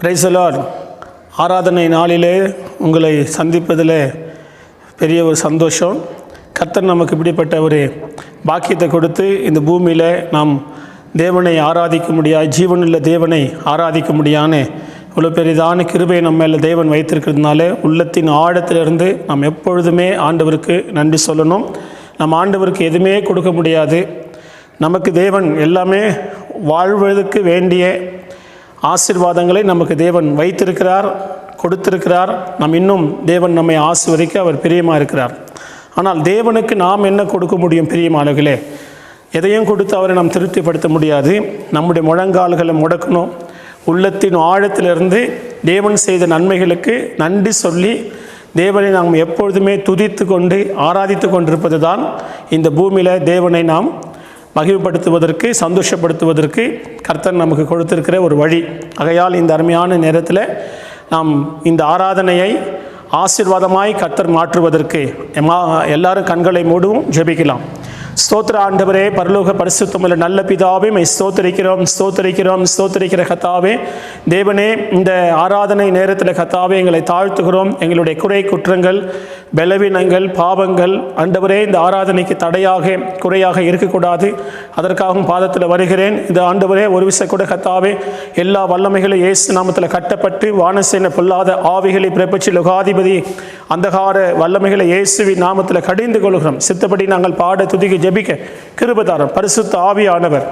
Price the Lord. ஆராதனை நாளிலே உங்களை சந்திப்பதில் பெரிய ஒரு சந்தோஷம். கர்த்தர் நமக்கு இப்படிப்பட்ட ஒரு பாக்கியத்தை கொடுத்து இந்த பூமியில் நாம் தேவனை ஆராதிக்க முடியாது, ஜீவனுள்ள தேவனை ஆராதிக்க முடியான்னு இவ்வளோ பெரிதான கிருபையை நம்ம மேலே தேவன் வைத்திருக்கிறதுனால உள்ளத்தின் ஆழத்திலிருந்து நாம் எப்பொழுதுமே ஆண்டவருக்கு நன்றி சொல்லணும். நம்ம ஆண்டவருக்கு எதுவுமே கொடுக்க முடியாது. நமக்கு தேவன் எல்லாமே வாழ்வதற்கு வேண்டிய ஆசீர்வாதங்களை நமக்கு தேவன் வைத்திருக்கிறார், கொடுத்திருக்கிறார். நாம் இன்னும் தேவன் நம்மை ஆசீர்வதிக்க அவர் பிரியமாக இருக்கிறார். ஆனால் தேவனுக்கு நாம் என்ன கொடுக்க முடியும்? பிரியமானவர்களே, எதையும் கொடுத்து அவரை நாம் திருப்திப்படுத்த முடியாது. நம்முடைய முழங்கால்களை முடக்கணும். உள்ளத்தின் ஆழத்திலிருந்து தேவன் செய்த நன்மைகளுக்கு நன்றி சொல்லி தேவனை நாம் எப்பொழுதுமே துதித்து கொண்டு ஆராதித்து கொண்டிருப்பது தான் இந்த பூமியில் தேவனை நாம் மகிமைப்படுத்துவதற்கு, சந்தோஷப்படுத்துவதற்கு கர்த்தர் நமக்கு கொடுத்திருக்கிற ஒரு வழி. ஆகையால் இந்த அருமையான நேரத்தில் நாம் இந்த ஆராதனையை ஆசீர்வாதமாய் கர்த்தர் மாற்றுவதற்கு எல்லாரும் கண்களை மூடுவோம், ஜெபிக்கலாம். ஸ்தோத்திர ஆண்டவரே, பரலோக பரிசுத்தமுள்ள நல்ல பிதாவே, மை ஸ்தோத்திரிக்கிறோம் ஸ்தோத்திரிக்கிறோம் ஸ்தோத்திரிக்கிற கர்த்தாவே. தேவனே, இந்த ஆராதனை நேரத்தில் கர்த்தாவே எங்களை தாழ்த்துகிறோம். எங்களுடைய குறை குற்றங்கள், பலவீனங்கள், பாவங்கள் ஆண்டவரே இந்த ஆராதனைக்கு தடையாக குறையாக இருக்கக்கூடாது. அதற்காகவும் பாதத்தில் வருகிறேன். இந்த ஆண்டவரே ஒரு விஷயம் கூட கர்த்தாவே எல்லா வல்லமைகளும் இயேசு நாமத்தில் கட்டப்பட்டு வானசேன பொல்லாத ஆவிகளை பிறப்பிச்சு லோகாதிபதி அந்தகார வல்லமைகளை இயேசுவின் நாமத்தில் கடிந்து கொள்கிறோம். சித்தப்படி நாங்கள் பாட துதிக்க ஜெபிக்க கிருபைதாரம். பரிசுத்த ஆவியானவர்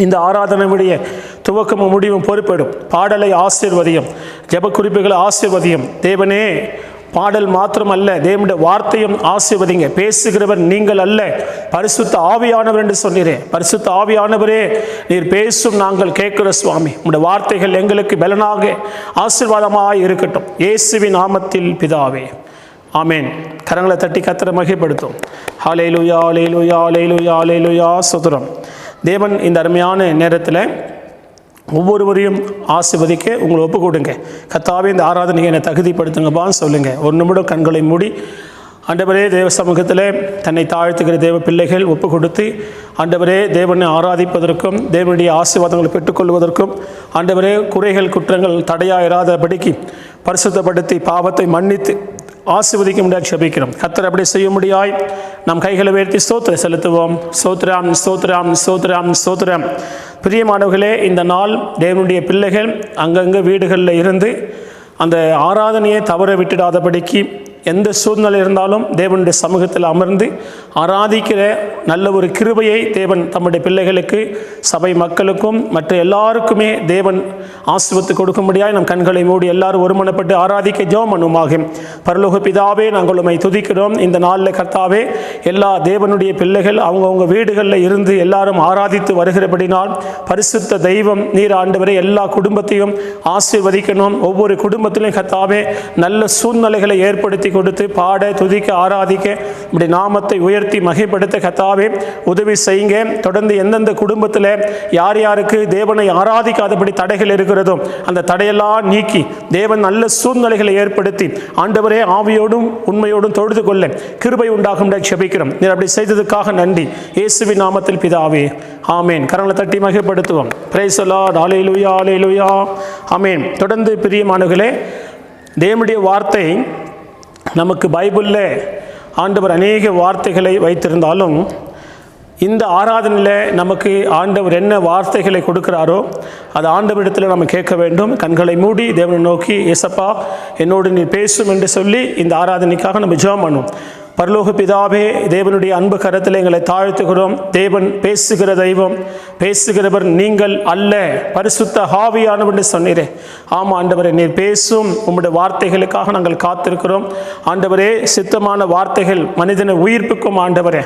இந்த ஆராதனையுடைய துவக்கமும் முடிவும் பொறுப்பெடும். பாடலை ஆசீர்வதியும், ஜெப குறிப்புகளை ஆசீர்வதியும். தேவனே, பாடல் மாத்திரம் அல்ல, தேவனுடைய வார்த்தையும் ஆசீர்வதிங்க. பேசுகிறவர் நீங்கள் அல்ல, பரிசுத்த ஆவியானவர் என்று சொன்னீரே. பரிசுத்த ஆவியானவரே, நீர் பேசும் நாங்கள் கேட்கிற சுவாமி. உங்களுடைய வார்த்தைகள் எங்களுக்கு பலனாக ஆசீர்வாதமாக இருக்கட்டும். இயேசுவின் நாமத்தில் பிதாவே, ஆமேன். கரங்களை தட்டி கர்த்தரை மகிமைப்படுத்தும். ஹல்லேலூயா ஹல்லேலூயா ஹல்லேலூயா ஹல்லேலூயா. ஸ்தோத்திரம். தேவன் இந்த அருமையான நேரத்தில் ஒவ்வொருவரையும் ஆசீர்வதிக்க உங்களை ஒப்பு கொடுங்க. கர்த்தாவே, இந்த ஆராதனையை என்னை தகுதிப்படுத்துங்கப்பான்னு சொல்லுங்கள். ஒரு நிமிடம் கண்களை மூடி ஆண்டவரே தேவ சமூகத்தில் தன்னை தாழ்த்துகிற தேவ பிள்ளைகள் ஒப்பு கொடுத்து ஆண்டவரே தேவனை ஆராதிப்பதற்கும் தேவனுடைய ஆசீர்வாதங்களை பெற்றுக்கொள்வதற்கும் ஆண்டவரே குறைகள் குற்றங்கள் தடையாயிராதபடிக்கு பரிசுத்தப்படுத்தி பாவத்தை மன்னித்து ஆசீர்வதிக்க முடியாது ஜெபிக்கிறோம். கர்த்தர் அப்படி செய்ய முடியாய் நம் கைகளை உயர்த்தி ஸ்தோத்திரம் செலுத்துவோம். ஸ்தோத்திரம் ஸ்தோத்திரம் ஸ்தோத்திரம் ஸ்தோத்திரம். பிரியமானவர்களே, இந்த நாள் தேவனுடைய பிள்ளைகள் அங்கங்கே வீடுகளில் இருந்து அந்த ஆராதனையை தவற விட்டுடாதபடிக்கு எந்த சூழ்நிலை இருந்தாலும் தேவனுடைய சமூகத்தில் அமர்ந்து ஆராதிக்கிற நல்ல ஒரு கிருபையை தேவன் தம்முடைய பிள்ளைகளுக்கு, சபை மக்களுக்கும் மற்ற எல்லாருக்குமே தேவன் ஆசீர்வதித்து கொடுக்க முடியாது. நம் கண்களை மூடி எல்லாரும் ஒருமனப்பட்டு ஆராதிக்க ஜெபம் பண்ணுவோமாக. பரலோக பிதாவே, நாங்கள் உம்மை துதிக்கிறோம். இந்த நாளில் கர்த்தாவே எல்லா தேவனுடைய பிள்ளைகள் அவங்கவுங்க வீடுகளில் இருந்து எல்லாரும் ஆராதித்து வருகிறபடினால் பரிசுத்த தெய்வம் நீர் ஆண்டவரே எல்லா குடும்பத்தையும் ஆசீர்வதிக்கணும். ஒவ்வொரு குடும்பத்திலையும் கர்த்தாவே நல்ல சூழ்நிலைகளை ஏற்படுத்தி கொடுத்து பாட துதிக்க ஆராதிக்க இப்படி நாமத்தை உயர்த்தி மகிமைப்படுத்த கர்த்தாவே உதவி செய்யுங்க. தொடர்ந்து எந்தெந்த குடும்பத்தில் யார் யாருக்கு தேவனை ஆராதிக்காதபடி தடைகள் இருக்கிறதோ அந்த தடையெல்லாம் நீக்கி தேவன் நல்ல சூழ்நிலைகளை ஏற்படுத்தி ஆண்டவரே ஆவியோடும் உண்மையோடும் தொழுது கொள்ள கிருபை உண்டாகும் ஜெபிக்கிறோம். நீர் அப்படி செய்ததுக்காக நன்றி. இயேசுவின் நாமத்தில் பிதாவே, ஆமேன். கரங்களை தட்டி மகிமைப்படுத்துவோம். Praise the Lord. ஹல்லேலூயா ஹல்லேலூயா ஆமேன். தொடர்ந்து பிரியமானவர்களே, தேவனுடைய வார்த்தை நமக்கு பைபிளில் ஆண்டவர் அநேக வார்த்தைகளை வைத்திருந்தாலும் இந்த ஆராதனையில் நமக்கு ஆண்டவர் என்ன வார்த்தைகளை கொடுக்கிறாரோ அது ஆண்டவரிடத்தில் நம்ம கேட்க வேண்டும். கண்களை மூடி தேவனை நோக்கி, ஏசப்பா என்னோடு நீ பேசும் என்று சொல்லி இந்த ஆராதனைக்காக நம்ம ஜெபம் பண்ணுவோம். பரலோக பிதாவே, தேவனுடைய அன்பு கரத்தில் எங்களை தாழ்த்துகிறோம். தேவன் பேசுகிற தெய்வம், பேசுகிறவர் நீங்கள் அல்ல, பரிசுத்த ஆவியானவர் என்று சொன்னீரே. ஆமாம் ஆண்டவரே, நீர் பேசும் உம்முடைய வார்த்தைகளுக்காக நாங்கள் காத்திருக்கிறோம். ஆண்டவரே, சித்தமான வார்த்தைகள் மனிதனை உயிர்ப்பிக்கும். ஆண்டவரே,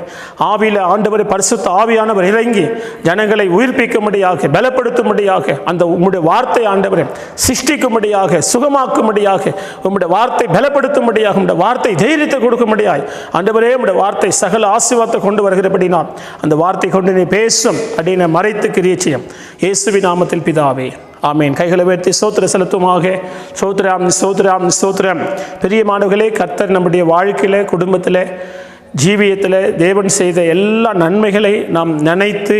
ஆவியில் ஆண்டவரே பரிசுத்த ஆவியானவர் இறங்கி ஜனங்களை உயிர்ப்பிக்கும்படியாக, பலப்படுத்தும்படியாக அந்த உம்முடைய வார்த்தை ஆண்டவரே சிருஷ்டிக்கும்படியாக, சுகமாக்கும்படியாக, உம்முடைய வார்த்தை பலப்படுத்தும்படியாக, உம்முடைய வார்த்தை தைரியத்தை கொடுக்கும்படியாக ஆண்டவரே உம்முடைய வார்த்தை சகல ஆசீர்வாதத்தை கொண்டு வருகிறபடினால் அந்த வார்த்தை கொண்டு நீ பேசும் அப்படின்னு மறைத்து கிரியை செய்யும். இயேசுவின் நாமத்தில் பிதாவே, ஆமேன். கைகளை உயர்த்தி ஸ்தோத்திரம் செலுத்துமாக. ஸ்தோத்திரம் ஸ்தோத்திரம் ஸ்தோத்திரம். பிரியமானவர்களே, கர்த்தர் நம்முடைய வாழ்க்கையில், குடும்பத்தில், ஜீவியத்தில் தேவன் செய்த எல்லா நன்மைகளை நாம் நினைத்து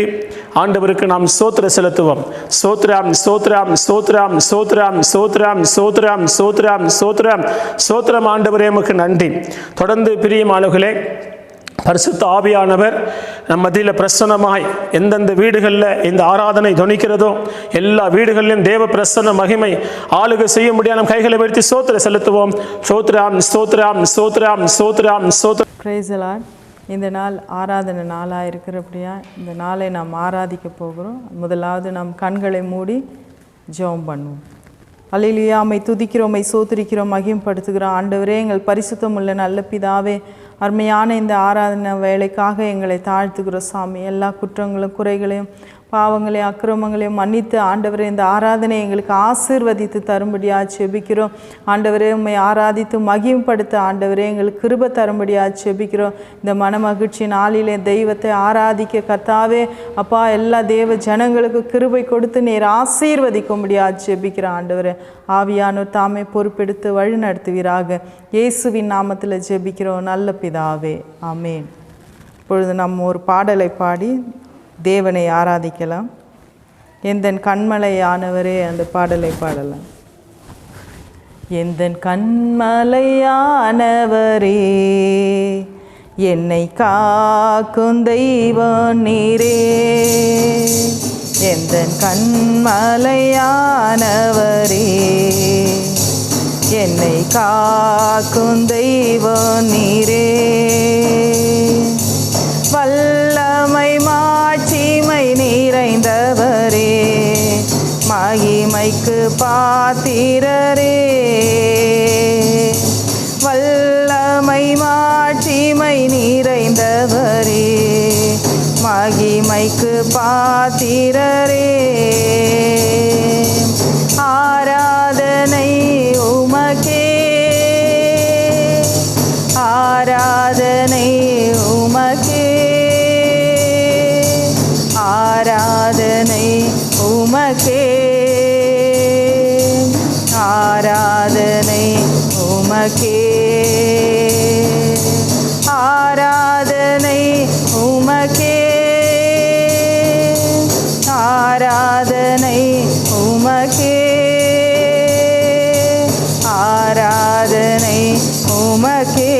ஆண்டவருக்கு நாம் ஸ்தோத்திரம் செலுத்துவோம். ஸ்தோத்திரம் ஸ்தோத்திரம் ஸ்தோத்திரம் ஸ்தோத்திரம் ஸ்தோத்திரம் ஸ்தோத்திரம் ஸ்தோத்திரம் ஸ்தோத்திரம் ஸ்தோத்திரம். ஆண்டவரே உமக்கு நன்றி. தொடர்ந்து பிரியமானவர்களே, பரிசுத்த ஆவியானவர் நம் மத்தியில் பிரசன்னமாய் எந்தெந்த வீடுகளில் இந்த ஆராதனை துணிக்கிறதோ எல்லா வீடுகளிலும் தேவ பிரசன்ன மகிமை ஆளுகை செய்ய முடியாது. நம் கைகளை உயர்த்தி ஸ்தோத்திரம் செலுத்துவோம். ஸ்தோத்திரம் ஸ்தோத்திரம் ஸ்தோத்திரம் ஸ்தோத்திரம் ஸ்தோத்திரம். Price the Lord. இந்த நாள் ஆராதனை நாளாக இருக்கிறபடியா இந்த நாளை நாம் ஆராதிக்க போகிறோம். முதலாவது நாம் கண்களை மூடி ஜெபம் பண்ணுவோம். அல்லேலூயா. உம்மை துதிக்கிறோம், உம்மை ஸ்தோத்திரிக்கிறோம், மகிமைப்படுத்துகிறோம். ஆண்டவரே, எங்கள் பரிசுத்தம் உள்ள நல்ல பிதாவே, அருமையான இந்த ஆராதனை வேலைக்காக எங்களை தாழ்த்துகிறோம் சாமி. எல்லா குற்றங்களும் குறைகளையும் பாவங்களையும் அக்கிரமங்களையும் மன்னித்து ஆண்டவரே இந்த ஆராதனை எங்களுக்கு ஆசீர்வதித்து தரும்படியாக செபிக்கிறோம். ஆண்டவரே, உம்மை ஆராதித்து மகிமைப்படுத்த ஆண்டவரே எங்களுக்கு கிருபை தரும்படியாக செபிக்கிறோம். இந்த மனமகிழ்ச்சி நாளிலே தெய்வத்தை ஆராதிக்க கர்த்தாவே அப்பா எல்லா தேவ ஜனங்களுக்கு கிருபை கொடுத்து நீர் ஆசீர்வதிக்கும்படியாக செபிக்கிறோம். ஆண்டவரே, ஆவியானோர் தாமே பொறுப்பெடுத்து வழி நடத்துவீராக. இயேசுவின் நாமத்தில் ஜெபிக்கிறோம் நல்ல பிதாவே, ஆமேன். இப்பொழுது நம்ம ஒரு பாடலை பாடி தேவனை ஆராதிக்கலாம். எந்தன் கண்மலையானவரே, அந்த பாடலை பாடலாம். எந்தன் கண்மலையானவரே, என்னை காக்கும் தெய்வம் நீரே. எந்தன் கண்மலையானவரே, என்னை காக்கும் தெய்வம் நீரே. வல்லமை மாட்சிமை நிறைந்தவரே, மகிமைக்கு பாத்திரரே. வல்லமை மாட்சிமை நிறைந்தவரே, மகிமைக்கு பாத்திரரே. ஆராதனை உமக்கே, ஆராதனை உமக்கே, ஆராதனை உமக்கே, ஆராதனை உமக்கே, ஆராதனை உமக்கே, ஆராதனை உமக்கே, ஆராதனை உமக்கே,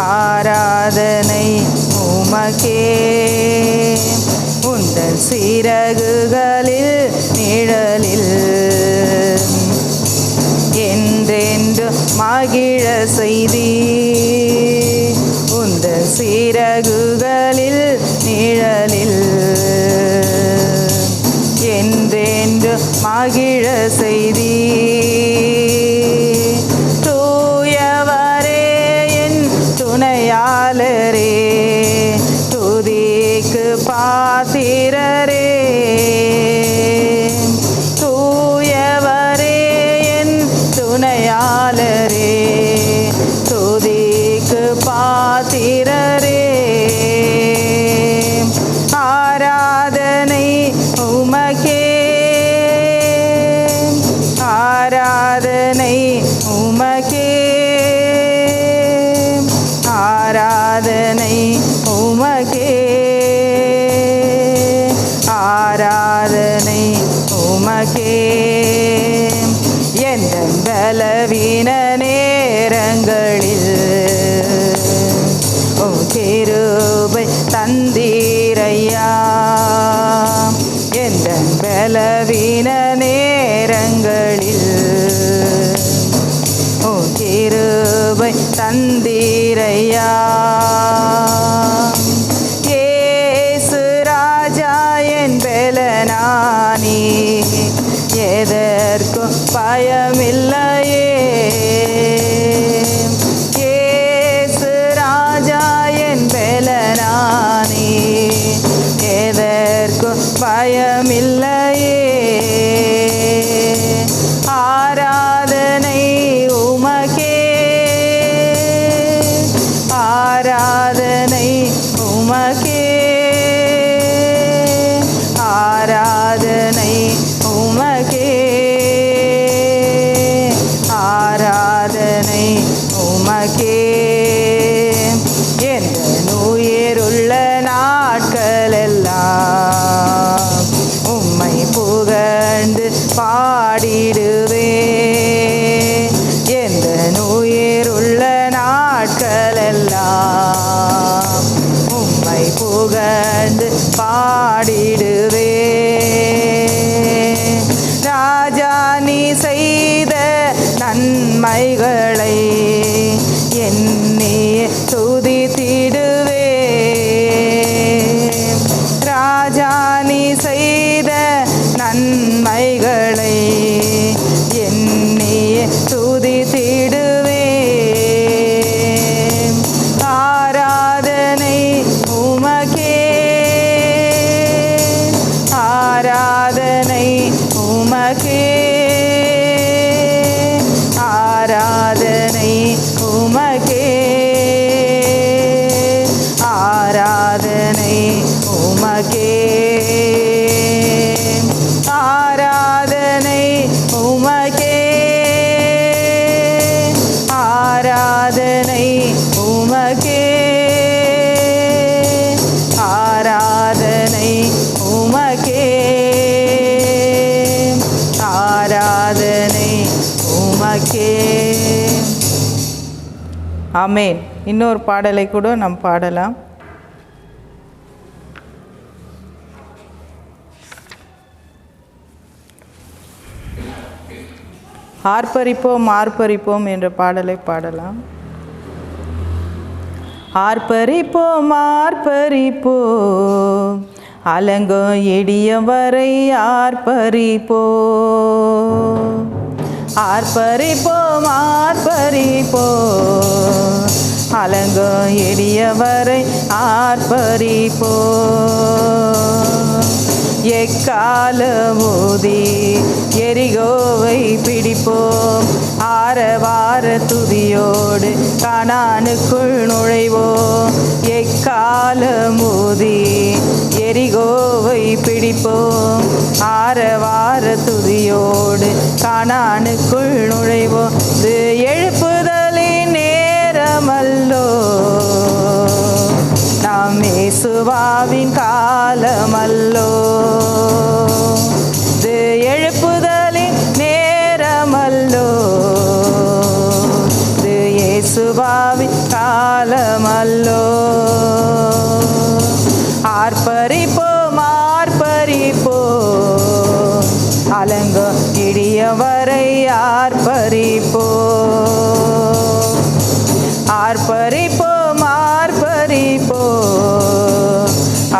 ஆராதனை உமக்கே. உந்தன் சிறகுகளில் நிழலில் என்றென்று மகிழ செய்தி. உந்தன் சிறகுகளில் நிழலில் என்றென்று மகிழ செய்தி. தூயவரே என் துணையாளரே, துதிக்கு பாத்திரரே. தூயவரே என் துணையாளரே, துதிக்கு பாத்திரரே. ஆராதனை உமக்கே, ஆராதனை உமக்கே, ஆராதனை உமக்கே, ஆராதனை உமக்கே. எந்தன் பலவீன நேரங்களில் உம் கிருபை தந்தீரையா. எந்தன் பலவீன நேரங்களில் உம் கிருபை தந்தீரையா. இயேசு ராஜா என் பெலனானி, எதற்கும் பயமில்லையே. இயேசு ராஜா என் பெலனானி, எதற்கும் பயமில்லையே. ஆராதனை உமக்கே, ஆராதனை ஆராதனை உமக்கே, ஆராதனை உமக்கே, ஆராதனை உமக்கே. ஆமென். இன்னொரு பாடலை கூட நாம் பாடலாம். ஆர்ப்பரிப்போம் ஆர்ப்பரிப்போம் என்ற பாடலை பாடலாம். ஆர்ப்பரிப்போம் ஆர்ப்பரிப்போம், அலங்கோ இடியம் வரை ஆர்ப்பரிப்போம். ஆர்ப்பரிப்போம் ஆர்ப்பரிப்போம், அலங்கோ இடியம் வரை ஆர்ப்பரிப்போம். எக்காலமூதி எரிகோவை பிடிப்போம், ஆரவார துதியோடு கானானுக்குள் நுழைவோம். எக்காலமூதி எரிகோவை பிடிப்போம், ஆரவார துதியோடு கானானுக்குள் நுழைவோம். இது எழுப்புதலின் நேரமல்லோ, நாம் இயேசுவின் காலமல்லோ. இது எழுப்புதலின் நேரமல்லோ, இது இயேசுவின் காலமல்லோ. ஆர்ப்பரிப்போம் ஆர்ப்பரிப்போம், அலங்கோ இடியம் வரை ஆர்ப்பரிப்போம். ஆர்ப்பரிப்போம் ஆர்ப்பரிப்போம்,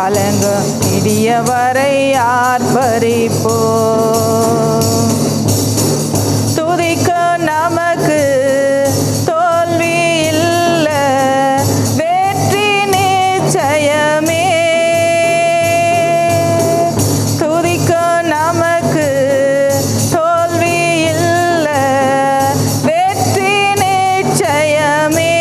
அலங்கோ இடியம் வரை ஆர்ப்பரிப்போம். துதிக்க நமக்கு தோல்வி இல்லை, வெற்றி நிச்சயமே. துதிக்க நமக்கு தோல்வி இல்லை, வெற்றி நிச்சயமே.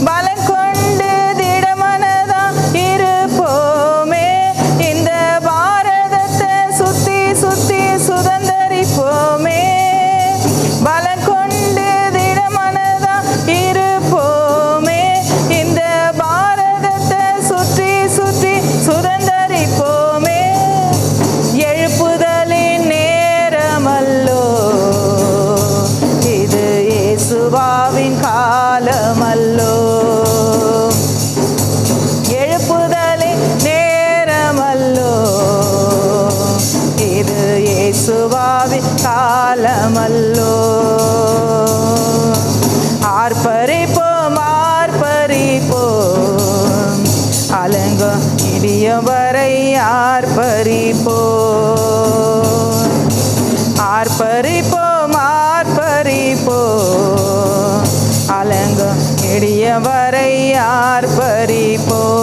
பலம் கொண்டு திடமனதாம் இருப்போமே, இந்த பாரதத்தை சுத்தி சுத்தி சுதந்தரிப்போமே. பலம் கொண்டு திடமனதாம் இருப்போமே, இந்த பாரதத்தை சுற்றி சுற்றி சுதந்தரிப்போமே. எழுப்புதலின் நேரமல்லோ, இது இயேசுவின் காலமல்லோ. எழுப்புதலின் நேரமல்லோ, இது இயேசுவின் காலமல்லோ. ஆர்ப்பரிப்போம் ஆர்ப்பரிப்போம், அலங்கோ இடியம் வரை ஆர்ப்பரிப்போம். ஆர்ப்பரிப்போம் ஆர்ப்பரிப்போம், அலங்கோ இடியம் வரை ஆர்ப்பரிப்போம்.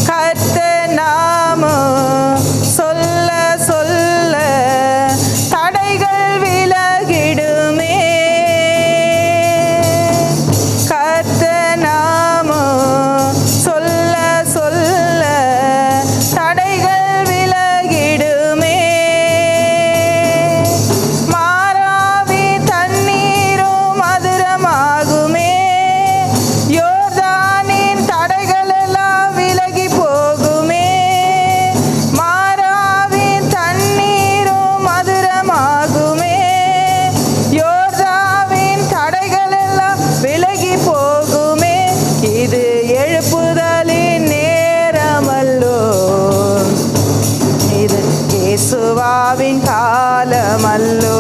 கர்த்தர் நாமம் சொல்ல சொல்ல தடைகள் விலகிடுமே. கர்த்தர் நாமம் சொல்ல சொல்ல தடைகள் விலகிடுமே. மாறாவி தண்ணீரும் மதுரமாகுமே, யோர்தானின் தடைகள் எல்லாம் விலகி போகுமே. மாறாவின் தண்ணீரும் மதுரமாகுமே, யோர்தானின் தடைகள் எல்லாம் விலகி போகுமே. இது எழுப்புதலின் நேரமல்லோ, இது இயேசுவின் காலமல்லோ.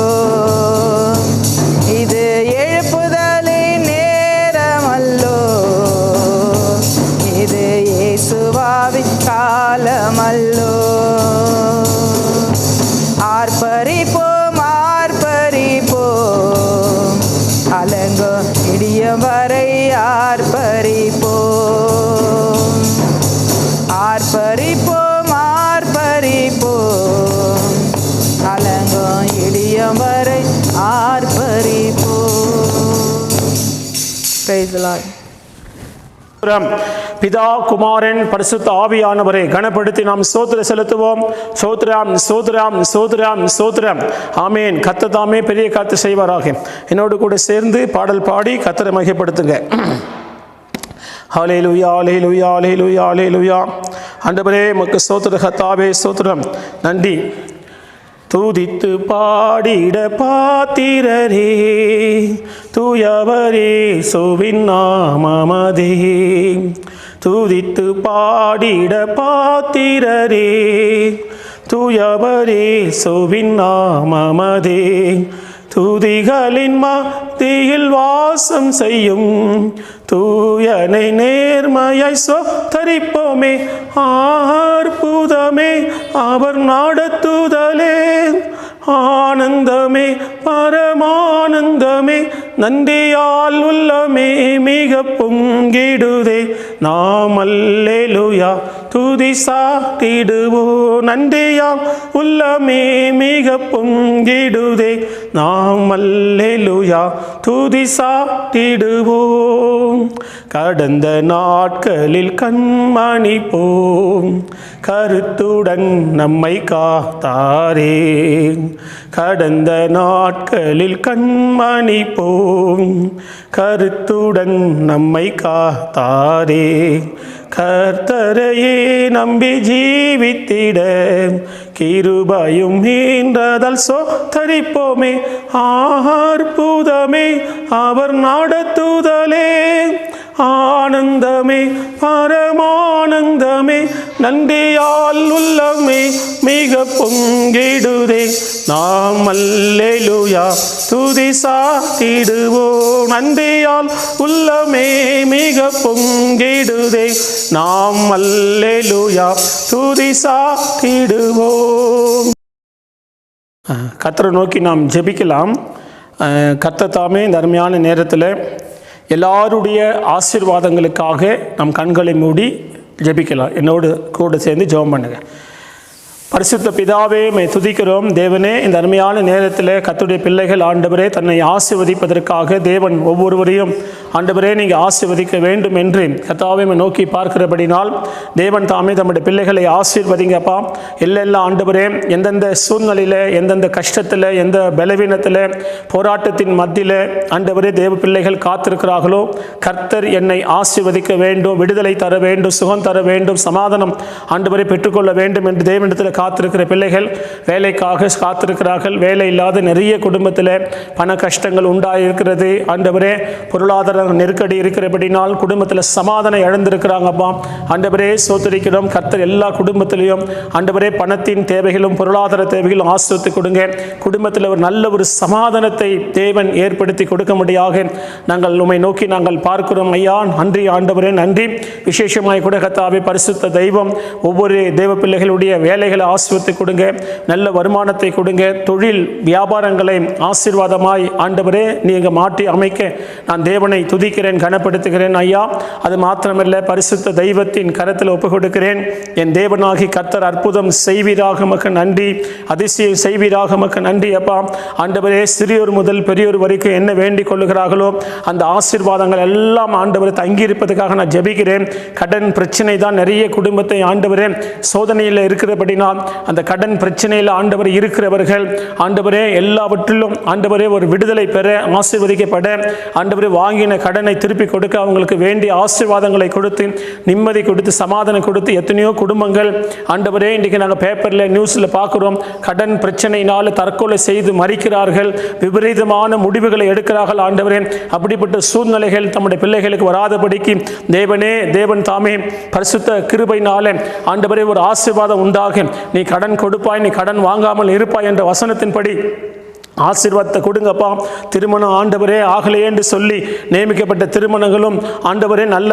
இது எழுப்புதலின் நேரமல்லோ, இது இயேசுவின் காலமல்லோ. ஆர்ப்பரிப்போம் ஆர்ப்பரிப்போம், அலங்கோ இடியம் வரை ஆர்ப்பரிப்போம். ஆர்ப்பரிப்போம் ஆர்ப்பரிப்போம், அலங்கோ இடியம் வரை ஆர்ப்பரிப்போம். Praise the Lord. பிதா குமாரன் பரிசுத்த ஆவியானவரை கனப்படுத்தி நாம் ஸ்தோத்திரம் செலுத்துவோம். ஸ்தோத்திரம் ஸ்தோத்திரம் ஸ்தோத்திரம் ஸ்தோத்திரம். ஆமேன். கர்த்தர் தாமே பெரிய காரியத்தை செய்வாராக. என்னோடு கூட சேர்ந்து பாடல் பாடி கர்த்தரை மகிமைப்படுத்துங்க. ஹல்லேலூயா ஹல்லேலூயா ஹல்லேலூயா ஹல்லேலூயா. ஆண்டவரே உமக்கு ஸ்தோத்திரம் கர்த்தாவே ஸ்தோத்திரம். நன்றி. துதித்து பாடிட பாத்திரரே தூயவரே சுவின் நாமமதே. துதித்து பாடிட பாத்திரரே தூயவரே சுவின் நாமமதே. துதிகளின் மத்தியில் வாசம் செய்யும் தூயனை நேர்மையாய் சொத்தரிப்போமே. அற்புதமே அவர் நடத்துதலே. ஆனந்தமே பரமானந்தமே நன்றியால் உள்ளமே மிக பொங்கிடுதே. நாம் அல்லேலூயா துதி சாட்டிடுவோ. நன்றியால் உள்ளமே மிக பொங்கிடுதே. நாம் அல்லேலூயா துதி சாட்டிடுவோம். கடந்த நாட்களில் கண்மணி போம் கருத்துடன் நம்மை காத்தாரே. கடந்த நாட்களில் கண்மணி போம் கருத்துடன் நம்மை காத்தாரே. கர்த்தரையே நம்பி ஜீவித்திட கிருபையும் மீன்றதால் சொத்தரிப்போமே. அற்புதமே அவர் நடத்துதலே. ஆனந்தமே பரமானந்தமே நன்றியால் உள்ளமே மிக பொங்கிடுதே. நாம் அல்லேலூயா துதி சாட்டிடுவோம். நன்றியால் உள்ளமே மிக பொங்கிடுதே. நாம் அல்லேலூயா துதி சாட்டிடுவோம். கர்த்தரை நோக்கி நாம் ஜெபிக்கலாம். கர்த்தர் தாமே இந்த அருமையான நேரத்தில் எல்லாருடைய ஆசீர்வாதங்களுக்காக நம் கண்களை மூடி ஜெபிக்கலாம். என்னோடு கூட சேர்ந்து ஜெபம் பண்ணுங்க. பரிசுத்த பிதாவே மை துதிக்கிறோம். தேவனே, இந்த அருமையான நேரத்தில் கர்த்தருடைய பிள்ளைகள் ஆண்டவரே தன்னை ஆசீர்வதிப்பதற்காக தேவன் ஒவ்வொருவரையும் ஆண்டவரே நீங்கள் ஆசீர்வதிக்க வேண்டும் என்று கர்த்தாவே நோக்கி பார்க்கிறபடினால் தேவன் தாமே தம்முடைய பிள்ளைகளை ஆசீர்வதிங்கப்பா. எல்லா ஆண்டவரே எந்தெந்த சூழ்நிலையில், எந்தெந்த கஷ்டத்தில், எந்த பலவீனத்தில், போராட்டத்தின் மத்தியில் ஆண்டவரே தேவ பிள்ளைகள் காத்திருக்கிறார்களோ, கர்த்தர் என்னை ஆசீர்வதிக்க வேண்டும், விடுதலை தர வேண்டும், சுகம் தர வேண்டும், சமாதானம் ஆண்டவரை பெற்றுக்கொள்ள வேண்டும் என்று தேவனிடத்தில் காத்திருக்கிற பிள்ளைகள் வேலைக்காக காத்திருக்கிறார்கள். வேலை இல்லாத நிறைய குடும்பத்தில் பண கஷ்டங்கள் உண்டாயிருக்கிறது. ஆண்டவரே பொருளாதார நெருக்கடி இருக்கிறபடினால் குடும்பத்தில் சமாதானம் இழந்திருக்கிறாங்கப்பா. ஆண்டவரே சோதரிக்கிறோம். கர்த்தர் எல்லா குடும்பத்திலையும் ஆண்டவரே பணத்தின் தேவைகளும் பொருளாதார தேவைகளும் ஆசிர்வதித்து கொடுங்க. குடும்பத்தில் ஒரு நல்ல ஒரு சமாதானத்தை தேவன் ஏற்படுத்தி கொடுக்க முடியாக நாங்கள் உம்மை நோக்கி நாங்கள் பார்க்கிறோம் ஐயா. நன்றி ஆண்டவரே, நன்றி. விசேஷமாய் கூட கர்த்தாவே பரிசுத்த தெய்வம் ஒவ்வொரு தேவ பிள்ளைகளுடைய வேலைகளை ஆசீர்வதித்து கொடுங்க. நல்ல வருமானத்தை கொடுங்க. தொழில் வியாபாரங்களை ஆசீர்வாதமாய் ஆண்டவரே நீங்கள் மாற்றி அமைக்க நான் தேவனை துதிக்கிறேன், கனப்படுத்துகிறேன் ஐயா. அது மாத்திரமல்ல, பரிசுத்த தெய்வத்தின் கரத்தில் ஒப்பு கொடுக்கிறேன். என் தேவனாகி கர்த்தர் அற்புதம் செய்வீராக மக்க நன்றி, அதிசயம் செய்வீராக மக்க நன்றி அப்பா. ஆண்டவரே சிறியோர் முதல் பெரியோர் வரைக்கும் என்ன வேண்டிக் கொள்ளுகிறார்களோ அந்த ஆசீர்வாதங்கள் எல்லாம் ஆண்டவரை தங்கியிருப்பதற்காக நான் ஜெபிக்கிறேன். கடன் பிரச்சனை தான் நிறைய குடும்பத்தை ஆண்டவரே சோதனையில் இருக்கிறபடினால் அந்த கடன் பிரச்சனையில் ஆண்டவர் இருக்கிறவர்கள் ஆண்டவரே எல்லாவற்றிலும் ஆண்டவரே ஒரு விடுதலை பெற ஆசீர்வதிக்கப்பட ஆண்டவரே வாங்கின கடனை திருப்பி கொடுக்க அவங்களுக்கு வேண்டிய ஆசீர்வாதங்களை கொடுத்து நிம்மதி கொடுத்து சமாதானம் கொடுத்து எத்தனையோ குடும்பங்கள் ஆண்டவரே இன்றைக்கு நாங்கள் பேப்பரில் நியூஸில் பார்க்குறோம். கடன் பிரச்சனையினால் தற்கொலை செய்து மறிக்கிறார்கள், விபரீதமான முடிவுகளை எடுக்கிறார்கள். ஆண்டவரே அப்படிப்பட்ட சூழ்நிலைகள் தம்முடைய பிள்ளைகளுக்கு வராதபடிக்கு தேவனே தேவன் தாமே பரிசுத்த கிருபையினாலே ஆண்டவரே ஒரு ஆசீர்வாதம் உண்டாக நீ கடன் கொடுப்பாய், நீ கடன் வாங்காமல் இருப்பாய் என்ற வசனத்தின்படி ஆசீர்வாதத்தை கொடுங்கப்பா. திருமணம் ஆண்டவரே ஆகலையே என்று சொல்லி நியமிக்கப்பட்ட திருமணங்களும் ஆண்டவரே நல்ல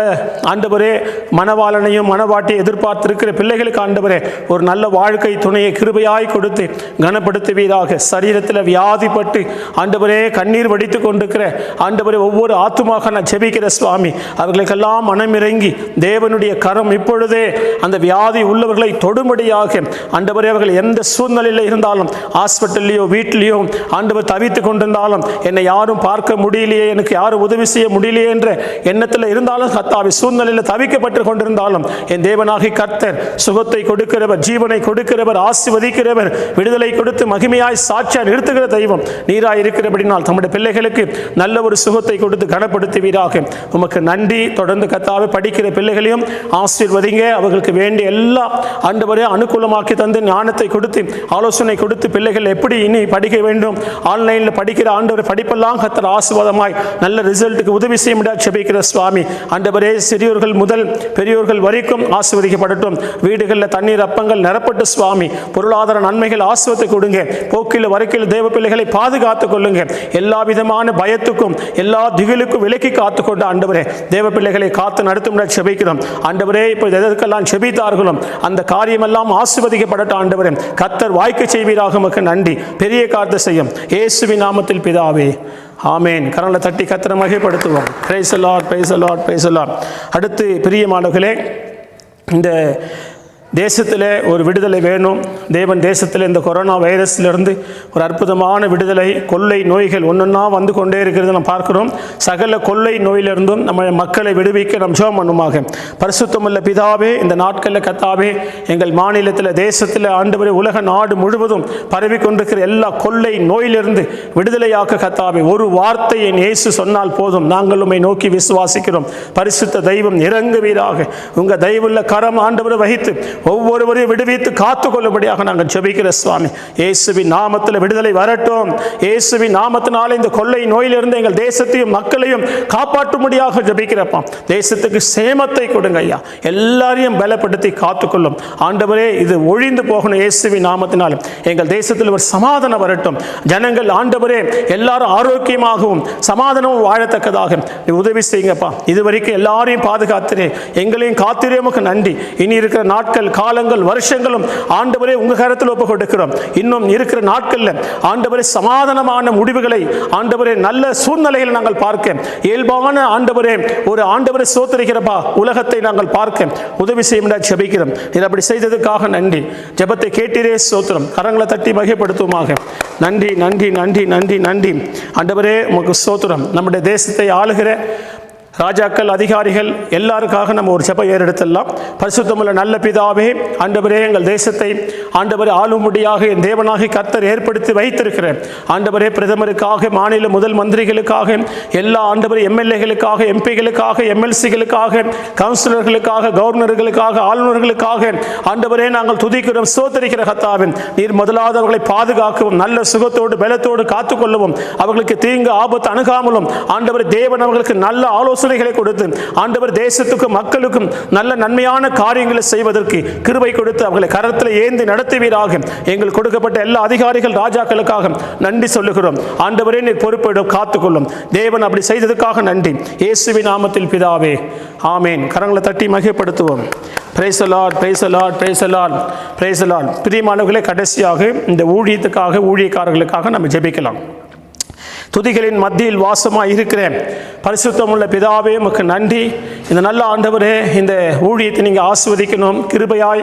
ஆண்டவரே மணவாளனையும் மணவாட்டியை எதிர்பார்த்திருக்கிற பிள்ளைகளுக்கு ஆண்டவரே ஒரு நல்ல வாழ்க்கை துணையை கிருபையாய் கொடுத்து கனப்படுத்துவீராக. சரீரத்தில் வியாதிப்பட்டு ஆண்டவரே கண்ணீர் வடித்து கொண்டிருக்கிற ஆண்டவரே ஒவ்வொரு ஆத்துமாக நான் ஜெபிக்கிற சுவாமி, அவர்களுக்கெல்லாம் மனமிறங்கி தேவனுடைய கரம் இப்பொழுதே அந்த வியாதி உள்ளவர்களை தொடும்படியாக ஆண்டவரே அவர்கள் எந்த சூழ்நிலையில் இருந்தாலும் ஹாஸ்பிட்டல்லையோ வீட்டிலையோ ஆண்டவர் தவித்து கொண்டிருந்தாலும், என்னை யாரும் பார்க்க முடியலையே, எனக்கு யாரும் உதவி செய்ய முடியலையே என்ற எண்ணத்தில் இருந்தாலும், கர்த்தாவே சூழ்நிலையில் தவிக்கப்பட்டு கொண்டிருந்தாலும், என் தேவனாகி கர்த்தர் சுகத்தை கொடுக்கிறவர், ஜீவனை கொடுக்கிறவர், ஆசீர்வதிக்கிறவர், விடுதலை கொடுத்து மகிமையாய் சாட்சியாய் நிறுத்துகிற தெய்வம் நீராய் இருக்கிறபடினால் தம்முடைய பிள்ளைகளுக்கு நல்ல ஒரு சுகத்தை கொடுத்து கனப்படுத்துவீராக. உமக்கு நன்றி. தொடர்ந்து கர்த்தாவே படிக்கிற பிள்ளைகளையும் ஆசீர்வதிங்க. அவர்களுக்கு வேண்டிய எல்லா ஆண்டவரே அனுகூலமாக்கி தந்து ஞானத்தை கொடுத்து ஆலோசனை கொடுத்து பிள்ளைகள் எப்படி இனி படிக்க வேண்டும், ஆன்லைனில் படிக்கிற ஆண்டவர் படிப்பெல்லாம் கர்த்தர் ஆசீர்வாதமாய் நல்ல ரிசல்ட்டுக்கு உதவி செய்ய முடியாது செபிக்கிற சுவாமி. ஆண்டவரே சிறியோர்கள் முதல் பெரியோர்கள் வரைக்கும் ஆசீர்வதிக்கப்படட்டும். வீடுகளில் தண்ணீர் அப்பங்கள் நிரப்பட்டு சுவாமி, பொருளாதார நன்மைகள் ஆசீர்வாதத்தை கொடுங்க. போக்கில் வரைக்கில் தேவ பிள்ளைகளை பாதுகாத்துக் கொள்ளுங்க. எல்லா விதமான பயத்துக்கும் எல்லா திகிலுக்கும் விலக்கி காத்துக்கொண்டு ஆண்டவரே தேவ பிள்ளைகளை காத்து நடத்தும் செபிக்கிறோம். ஆண்டவரே இப்போ எதற்கெல்லாம் செபித்தார்களோ அந்த காரியமெல்லாம் ஆசீர்வதிக்கப்படட்டும். ஆண்டவரே கர்த்தர் வாய்க்க செய்வீராக. உமக்கு நன்றி. பெரிய காரியத்தை செய்யும் இயேசுவின் நாமத்தில் பிதாவே, ஆமேன். கரங்களை தட்டி கர்த்தரை மகிமைப்படுத்துவோம். Praise the Lord, praise the Lord, praise the Lord. அடுத்து பிரியமானவர்களே, இந்த தேசத்தில் ஒரு விடுதலை வேணும். தேவன் தேசத்தில் இந்த கொரோனா வைரஸிலிருந்து ஒரு அற்புதமான விடுதலை, கொள்ளை நோய்கள் ஒன்றொன்னா வந்து கொண்டே இருக்கிறது நாம் பார்க்கிறோம். சகல கொள்ளை நோயிலிருந்தும் நம்ம மக்களை விடுவிக்க நாம் ஜெபம் பண்ணுமாக. பரிசுத்தமுள்ள பிதாவே, இந்த நாட்களில் கர்த்தாவே எங்கள் மாநிலத்தில் தேசத்தில் ஆண்டவரே உலக நாடு முழுவதும் பரவி கொண்டிருக்கிற எல்லா கொள்ளை நோயிலிருந்து விடுதலையாக்க கர்த்தாவே ஒரு வார்த்தை என் இயேசு சொன்னால் போதும், நாங்கள் உம்மை நோக்கி விசுவாசிக்கிறோம். பரிசுத்த தெய்வம் இறங்குவீராக. உங்கள் தயவுள்ள கரம் ஆண்டவரை வகித்து ஒவ்வொருவரையும் விடுவித்து காத்துக்கொள்ளும்படியாக நாங்கள் ஜெபிக்கிற சுவாமி. இயேசுவின் நாமத்தில் விடுதலை வரட்டும். இயேசுவின் நாமத்தினால இந்த கொள்ளை நோயிலிருந்து எங்கள் தேசத்தையும் மக்களையும் காப்பாற்றும்படியாக ஜெபிக்கிறப்பா. தேசத்துக்கு சேமத்தை கொடுங்க ஐயா. எல்லாரையும் பலப்படுத்தி காத்துக்கொள்ளும் ஆண்டவரே. இது ஒழிந்து போகணும் இயேசுவின் நாமத்தினாலும். எங்கள் தேசத்தில் ஒரு சமாதானம் வரட்டும். ஜனங்கள் ஆண்டவரே எல்லாரும் ஆரோக்கியமாகவும் சமாதானமும் வாழத்தக்கதாக உதவி செய்யுங்கப்பா. இதுவரைக்கும் எல்லாரையும் பாதுகாத்திரே, எங்களையும் காத்திரே. உமக்கு நன்றி. இனி இருக்கிற நாட்கள், காலங்கள், வருஷங்களும் ஆண்டவரே உங்க கரத்தில் ஒப்பு கொடுக்கிறோம். இன்னும் இருக்கிற நாட்களில் ஆண்டவரே சமாதானமான முடிவுகளை ஆண்டவரே நல்ல சூழ்நிலைகளை நாங்கள் பார்க்க இயல்பான ஆண்டவரே ஒரு ஆண்டவரை சோதரிக்கிறப்பா உலகத்தை நாங்கள் பார்க்க உதவி செய்ய ஜெபிக்கிறோம். நீர் அப்படி செய்ததுக்காக நன்றி. ஜெபத்தை கேட்டீரே, ஸ்தோத்திரம். கரங்களை தட்டி மகிமைப்படுத்துவோமாக. நன்றி, நன்றி, நன்றி, நன்றி, நன்றி ஆண்டவரே. உமக்கு ஸ்தோத்திரம். நம்முடைய தேசத்தை ஆளுகிற ராஜாக்கள், அதிகாரிகள் எல்லாருக்காக நம்ம ஒரு ஜெபம் ஏறெடுத்துடலாம். பரிசுத்தமுள்ள நல்ல பிதாவே, ஆண்டவரே எங்கள் தேசத்தை ஆண்டவரே ஆளும்படியாக என் தேவனாகி கர்த்தர் ஏற்படுத்தி வைத்திருக்கிறேன். ஆண்டவரே பிரதமருக்காக, மாநில முதல் மந்திரிகளுக்காக, எல்லா ஆண்டவரே எம்எல்ஏகளுக்காக, எம்பிகளுக்காக, எம்எல்சிகளுக்காக, கவுன்சிலர்களுக்காக, கவர்னர்களுக்காக, ஆளுநர்களுக்காக ஆண்டவரே நாங்கள் துதிக்கிறோம், ஸ்தோத்திரிக்கிற கர்த்தாவே. நீர் முதலாவது அவர்களை பாதுகாக்கவும், நல்ல சுகத்தோடு பலத்தோடு காத்துக்கொள்ளவும், அவர்களுக்கு தீங்கு ஆபத்து அணுகாமலும் ஆண்டவரே தேவன் அவர்களுக்கு நல்ல ஆலோசனைகளை கொடுத்து ஆண்டவர் தேசத்துக்கும் மக்களுக்கும் நல்ல நன்மையான காரியங்களை செய்வதற்கு கிருபை கொடுத்து அவர்களை கரத்தில் ஏந்தி நடத்துவீராக. எங்கள் கொடுக்கப்பட்ட எல்லா அதிகாரிகள், ராஜாக்களுக்காக நன்றி சொல்லுகிறோம். ஆண்டவரே நீர் பொறுப்பேடும், காத்துக்கொள்ளும். தேவன் அப்படி செய்ததுக்காக நன்றி. இயேசுவின் நாமத்தில் பிதாவே, ஆமேன். கரங்களை தட்டி மகிமைப்படுத்துவோம். Praise the Lord, praise the Lord, praise the Lord, praise the Lord. பிரியமானவர்களே, கடைசியாக இந்த ஊழியத்துக்காக, ஊழியக்காரர்களுக்காக நம்ம ஜெபிக்கலாம். துதிகளின் மத்தியில் வாசமாக இருக்கிறேன் பரிசுத்தமுள்ள பிதாவே, உமக்கு நன்றி. இந்த நல்ல ஆண்டவரே, இந்த ஊழியத்தை நீங்கள் ஆசீர்வதிக்கணும். கிருபையாய்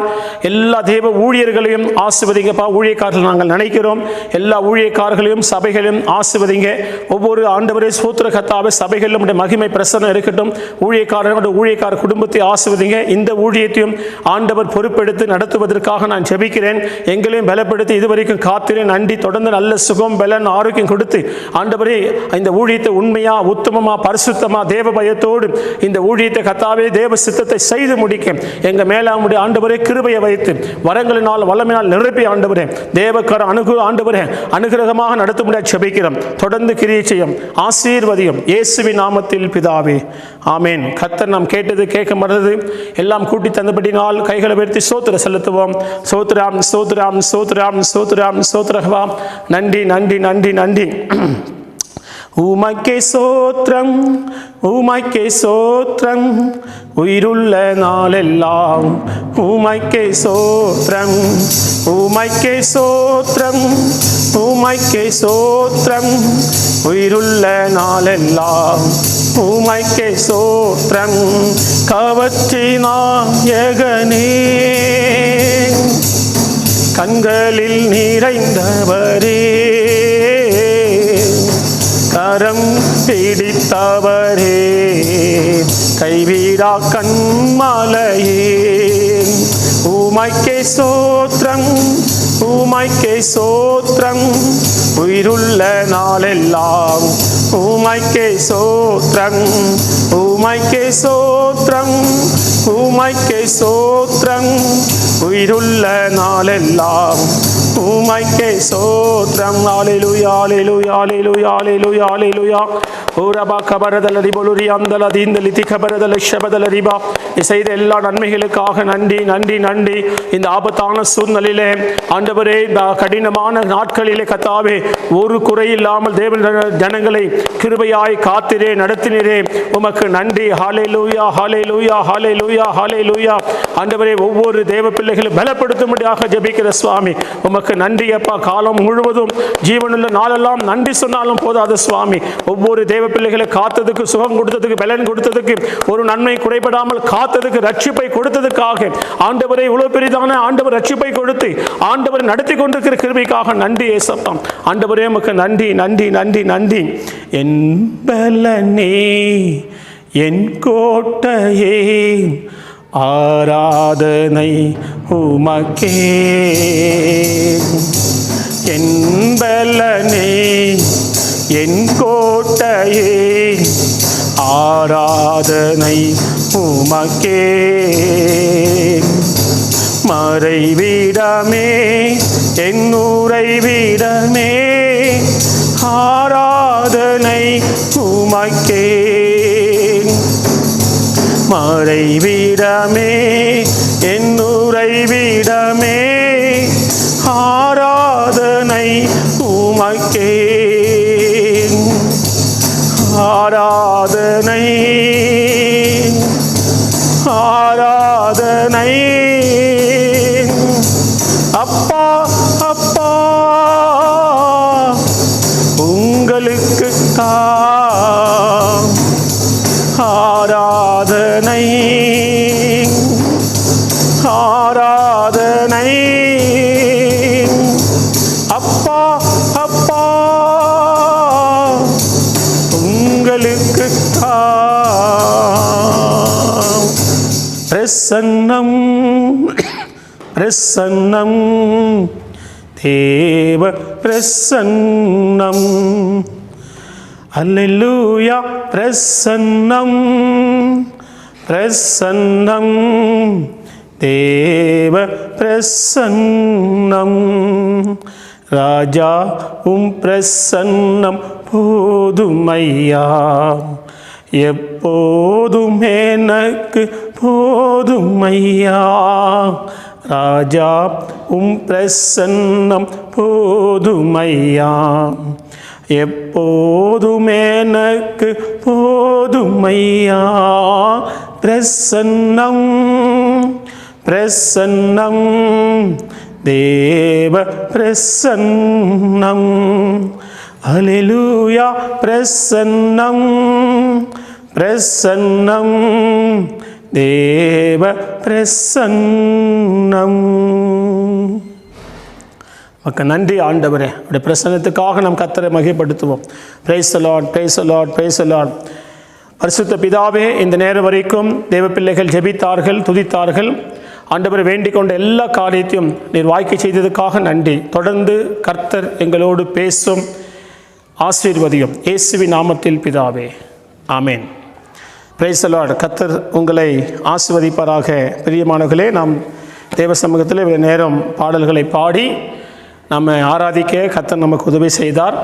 எல்லா தேவ ஊழியர்களையும் ஆசீர்வதிங்கப்பா. ஊழியக்காரர்கள் நாங்கள் நினைக்கிறோம். எல்லா ஊழியக்காரர்களையும் சபைகளையும் ஆசீர்வதிங்க. ஒவ்வொரு ஆண்டவரே சூத்திர கத்தாவே சபைகளிலும் மகிமை பிரசன்னம் இருக்கட்டும். ஊழியக்கார குடும்பத்தை ஆசீர்வதிங்க. இந்த ஊழியத்தையும் ஆண்டவர் பொறுப்பெடுத்து நடத்துவதற்காக நான் ஜெபிக்கிறேன். எங்களையும் பலப்படுத்தி இதுவரைக்கும் காத்திரேன். நன்றி. தொடர்ந்து நல்ல சுகம், பலன், ஆரோக்கியம் கொடுத்து ஆண்டவரே இந்த ஊழியத்தை உண்மையா, உத்தமமா, பரிசுத்தமா, தேவ பயத்தோடு இந்த ஊழியத்தை கர்த்தாவே தேவ சித்தத்தை செய்து முடிக்க எங்க மேலாமுடைய ஆண்டவரே கிருபையை வைத்து வரங்களினால் வல்லமையினால் நிரப்பி ஆண்டவரே தேவக்கர ஆண்டவரே அனுகிரகமாக நடத்த முடியாது ஜெபிக்கிறோம். தொடர்ந்து கிரியை செய்யும், ஆசீர்வதியும் இயேசுவின் நாமத்தில் பிதாவே, ஆமேன். கர்த்தர் நாம் கேட்டது, கேட்க மறந்தது எல்லாம் கூட்டி தந்தபடினால் கைகளை உயர்த்தி ஸ்தோத்திர செலுத்துவோம். ஸ்தோத்திரம், ஸ்தோத்திரம், ஸ்தோத்திரம், ஸ்தோத்திரம், ஸ்தோத்திரம். நன்றி, நன்றி, நன்றி, நன்றி. உமக்கே சோத்திரம், உமக்கே சோத்திரம், உயிருள்ள நாளெல்லாம் உமக்கே சோத்திரம், உமக்கே சோத்திரம், உமக்கே சோத்திரம், உயிருள்ள நாளெல்லாம் உமக்கே சோத்திரம். கவற்றினாயகனே, கண்களில் நிறைந்தவரே, பிடித்தவரே கைவிடா கண்மலையே உமைக்கே சோத்திரம் உமைக்கே சோத்திரம் உயிருள்ள நாளெல்லாம் உமைக்கே சோத்திரம் உமைக்கே சோத்திரம் உமைக்கே சோத்திரம் உயிருள்ள நாளெல்லாம் உமைக்கே சோத்திரம். ஹல்லேலூயா ஹல்லேலூயா ஹல்லேலூயா ஹல்லேலூயா ஹல்லேலூயா. ஓரபா கபரதல ரிபலுரி அந்தல தீந்தலிதி கபரதல ஷபதல ரிபா. செய்த எல்லா நன்மைகளுக்காக நன்றி நன்றி நன்றி. இந்த ஆபத்தான சூழ்நிலையிலே ஆண்டவரே, கடினமான நாட்களிலே கர்த்தாவே, ஒரு குறையில்லாமல் தேவ ஜனங்களை கிருபையாய் காத்திரே நடத்தினரே, உமக்கு நன்றி. ஹல்லேலூயா ஹல்லேலூயா ஹல்லேலூயா ஹல்லேலூயா. ஆண்டவரே, ஒவ்வொரு தேவ பிள்ளைகளும் பலப்படுத்தும்படியாக ஜெபிக்கிற சுவாமி, உமக்கு நன்றி அப்பா. காலம் முழுவதும் ஜீவனுள்ள நாளெல்லாம் நன்றி சொன்னாலும் போதாது சுவாமி. ஒவ்வொரு தேவ பிள்ளைகளை காத்ததுக்கு, சுகம் கொடுத்ததுக்கு, பலன் கொடுத்ததுக்கு, ஒரு நன்மை குறைபடாமல் காத்ததுக்கு, ரட்சிப்பை கொடுத்ததுக்காக ஆண்டவரை, இவ்வளவு பெரிதான ஆண்டவர் ரட்சிப்பை கொடுத்து ஆண்டவர் நடத்தி கொண்டிருக்கிற கிருபைக்காக நன்றி ஏசப்பா. ஆண்டவரே, உமக்கு நன்றி நன்றி நன்றி நன்றி. என் பலனே என் கோட்டையே ஆராதனை உமக்கே. என் பலனே என் கோட்டையே ஆராதனை உமக்கே. மறைவிடமே என் உறைவிடமே ஆராதனை உமக்கே. மறைவிடமே என் உறைவிடமே ஆராதனை உமக்கே. ஆராதனை ஆராதனை அப்பா அப்பா உங்களுக்கு ஆராதனை ஆராதனை அப்பா அப்பா உங்களுக்கு பிரசன்னம் பிரசன்னம் தேவ பிரசன்னம். அல்லேலூயா. பிரசன்னம் பிரசன்னம் தேவ பிரசன்னம். ராஜா பிரசன்னம் போதுமையா, எப்போதும் எனக்கு போதுமையா. ராஜா பிரசன்னம் போதுமையா, எப்போதும் எனக்கு போதுமையா. பிரசன்னம் பிரசன்னம் தேவ பிரசன்னம். அல்லேலூயா. பிரசன்னம் பிரசன்னம் தேவ பிரசன்னம். மக்கள் நன்றி ஆண்டவரே. அப்படி பிரசன்னத்துக்காக நாம் கர்த்தரை மகிமைப்படுத்துவோம். Praise the Lord, praise the Lord, praise the Lord. பரிசுத்த பிதாவே, இந்த நேரம் வரைக்கும் தேவ பிள்ளைகள் ஜெபித்தார்கள், துதித்தார்கள். ஆண்டவரை வேண்டிக் கொண்ட எல்லா காரியத்தையும் நீர் வாய்க்கை செய்ததுக்காக நன்றி. தொடர்ந்து கர்த்தர் எங்களோடு பேசும், ஆசீர்வதியும். இயேசுவின் நாமத்தில் பிதாவே, ஆமேன். Praise the Lord. கர்த்தர் உங்களை ஆசீர்வதிப்பாராக. பிரியமானவர்களே, நாம் தேவ சமூகத்தில் இவ்வளவு நேரம் பாடல்களை பாடி நம்ம ஆராதிக்க கர்த்தர் நமக்கு உதவி செய்தார்.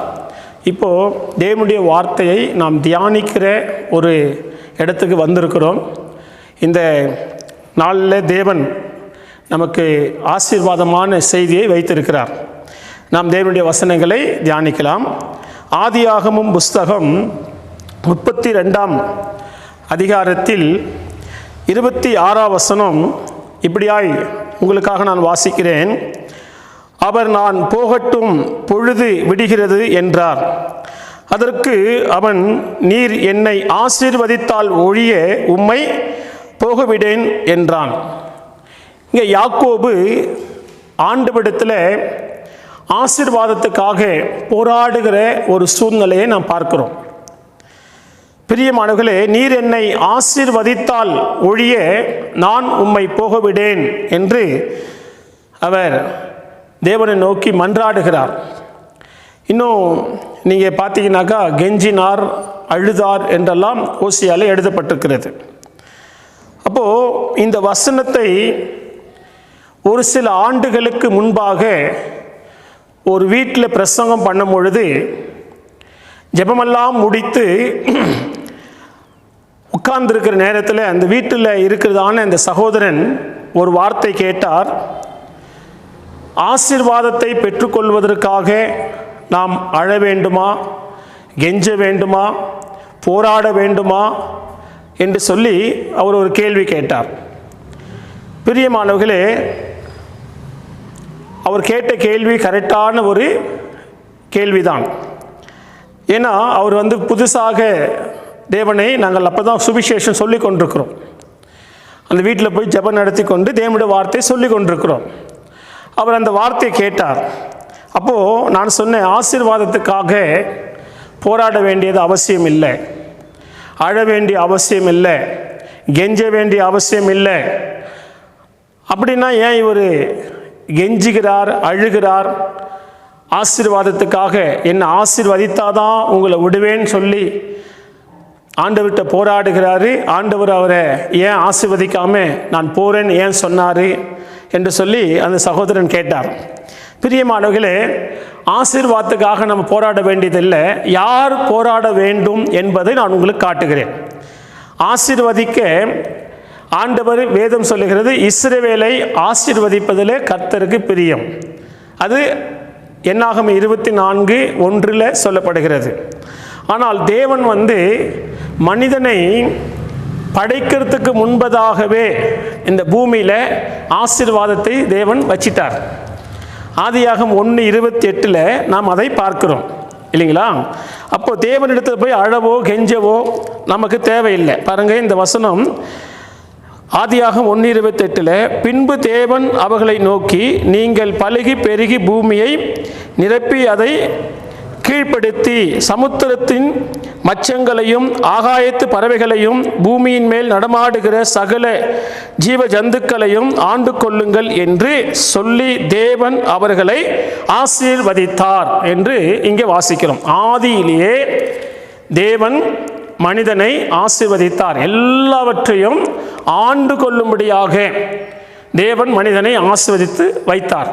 இப்போது தேவனுடைய வார்த்தையை நாம் தியானிக்கிற ஒரு இடத்துக்கு வந்திருக்கிறோம். இந்த நாளில் தேவன் நமக்கு ஆசீர்வாதமான செய்தியை வைத்திருக்கிறார். நாம் தேவனுடைய வசனங்களை தியானிக்கலாம். ஆதியாகமம் புஸ்தகம் 32ஆம் அதிகாரத்தில் 26ஆம் வசனம் இப்படியாய் உங்களுக்காக நான் வாசிக்கிறேன். அவர், நான் போகட்டும், பொழுது விடுகிறது என்றார். அதற்கு அவன், நீர் என்னை ஆசீர்வதித்தால் ஒழிய உம்மை போகவிடேன் என்றான். இங்கே யாக்கோபு ஆண்டவரிடத்தில் ஆசீர்வாதத்துக்காக போராடுகிற ஒரு சூழ்நிலையை நாம் பார்க்கிறோம். பிரியமானவர்களே, நீர் என்னை ஆசீர்வதித்தால் ஒழிய நான் உம்மை போகவிடேன் என்று அவர் தேவனை நோக்கி மன்றாடுகிறார். இன்னும் நீங்கள் பார்த்தீங்கன்னாக்கா கெஞ்சினார், அழுதார் என்றெல்லாம் ஓசியாவில் எழுதப்பட்டிருக்கிறது. அப்போது இந்த வசனத்தை ஒரு சில ஆண்டுகளுக்கு முன்பாக ஒரு வீட்டில் பிரசங்கம் பண்ணும் பொழுது ஜெபமெல்லாம் முடித்து உட்கார்ந்துருக்கிற நேரத்தில் அந்த வீட்டில் இருக்கிறதான அந்த சகோதரன் ஒரு வார்த்தை கேட்டார். ஆசீர்வாதத்தை பெற்றுக்கொள்வதற்காக நாம் அழ வேண்டுமா, கெஞ்ச வேண்டுமா, போராட வேண்டுமா என்று சொல்லி அவர் ஒரு கேள்வி கேட்டார். பிரியமானவர்களே, அவர் கேட்ட கேள்வி கரெக்டான ஒரு கேள்விதான். ஏன்னா அவர் புதுசாக தேவனை நாங்கள் அப்போ தான் சுவிசேஷம் சொல்லி கொண்டிருக்கிறோம். அந்த வீட்டில் போய் ஜெபம் நடத்தி கொண்டு தேவனுடைய வார்த்தையை சொல்லி கொண்டிருக்கிறோம். அவர் அந்த வார்த்தையை கேட்டார். அப்போது நான் சொன்னேன், ஆசீர்வாதத்துக்காக போராட வேண்டியது அவசியம் இல்லை, அழ வேண்டிய அவசியம் இல்லை, கெஞ்ச வேண்டிய அவசியம் இல்லை. அப்படின்னா ஏன் இவர் கெஞ்சுகிறார், அழுகிறார்? ஆசீர்வாதத்துக்காக என்னை ஆசீர்வதித்தாதான் உங்களை விடுவேன்னு சொல்லி ஆண்டவர்கிட்ட போராடுகிறாரு. ஆண்டவர் அவரை ஏன் ஆசீர்வதிக்காம நான் போகிறேன்னு ஏன் சொன்னார் என்று சொல்லி அந்த சகோதரன் கேட்டார். பிரியமானவர்களே, ஆசீர்வாதத்துக்காக நம்ம போராட வேண்டியதில்லை, யார் போராட வேண்டும் என்பதை நான் உங்களுக்கு காட்டுகிறேன். ஆசீர்வதிக்க ஆண்டவர் வேதம் சொல்லுகிறது, இஸ்ரவேலை ஆசீர்வதிப்பதிலே கர்த்தருக்கு பிரியம். அது என்னாகும் 24:1 சொல்லப்படுகிறது. ஆனால் தேவன் மனிதனை படைக்கிறதுக்கு முன்பதாகவே இந்த பூமியில் ஆசீர்வாதத்தை தேவன் வச்சிட்டார். ஆதியாகம் 1:28 நாம் அதை பார்க்கிறோம் இல்லைங்களா? அப்போ தேவனிடத்தில் போய் அழவோ கெஞ்சவோ நமக்கு தேவையில்லை. பாருங்கள், இந்த வசனம் ஆதியாகம் 1:28, பின்பு தேவன் அவர்களை நோக்கி, நீங்கள் பலுகி பெருகி பூமியை நிரப்பி அதை கீழ்ப்படுத்தி சமுத்திரத்தின் மச்சங்களையும் ஆகாயத்து பறவைகளையும் பூமியின் மேல் நடமாடுகிற சகல ஜீவ ஜந்துக்களையும் ஆண்டு கொள்ளுங்கள் என்று சொல்லி தேவன் அவர்களை ஆசீர்வதித்தார் என்று இங்கே வாசிக்கிறோம். ஆதியிலேயே தேவன் மனிதனை ஆசீர்வதித்தார். எல்லாவற்றையும் ஆண்டு கொள்ளும்படியாக தேவன் மனிதனை ஆசீர்வதித்து வைத்தார்.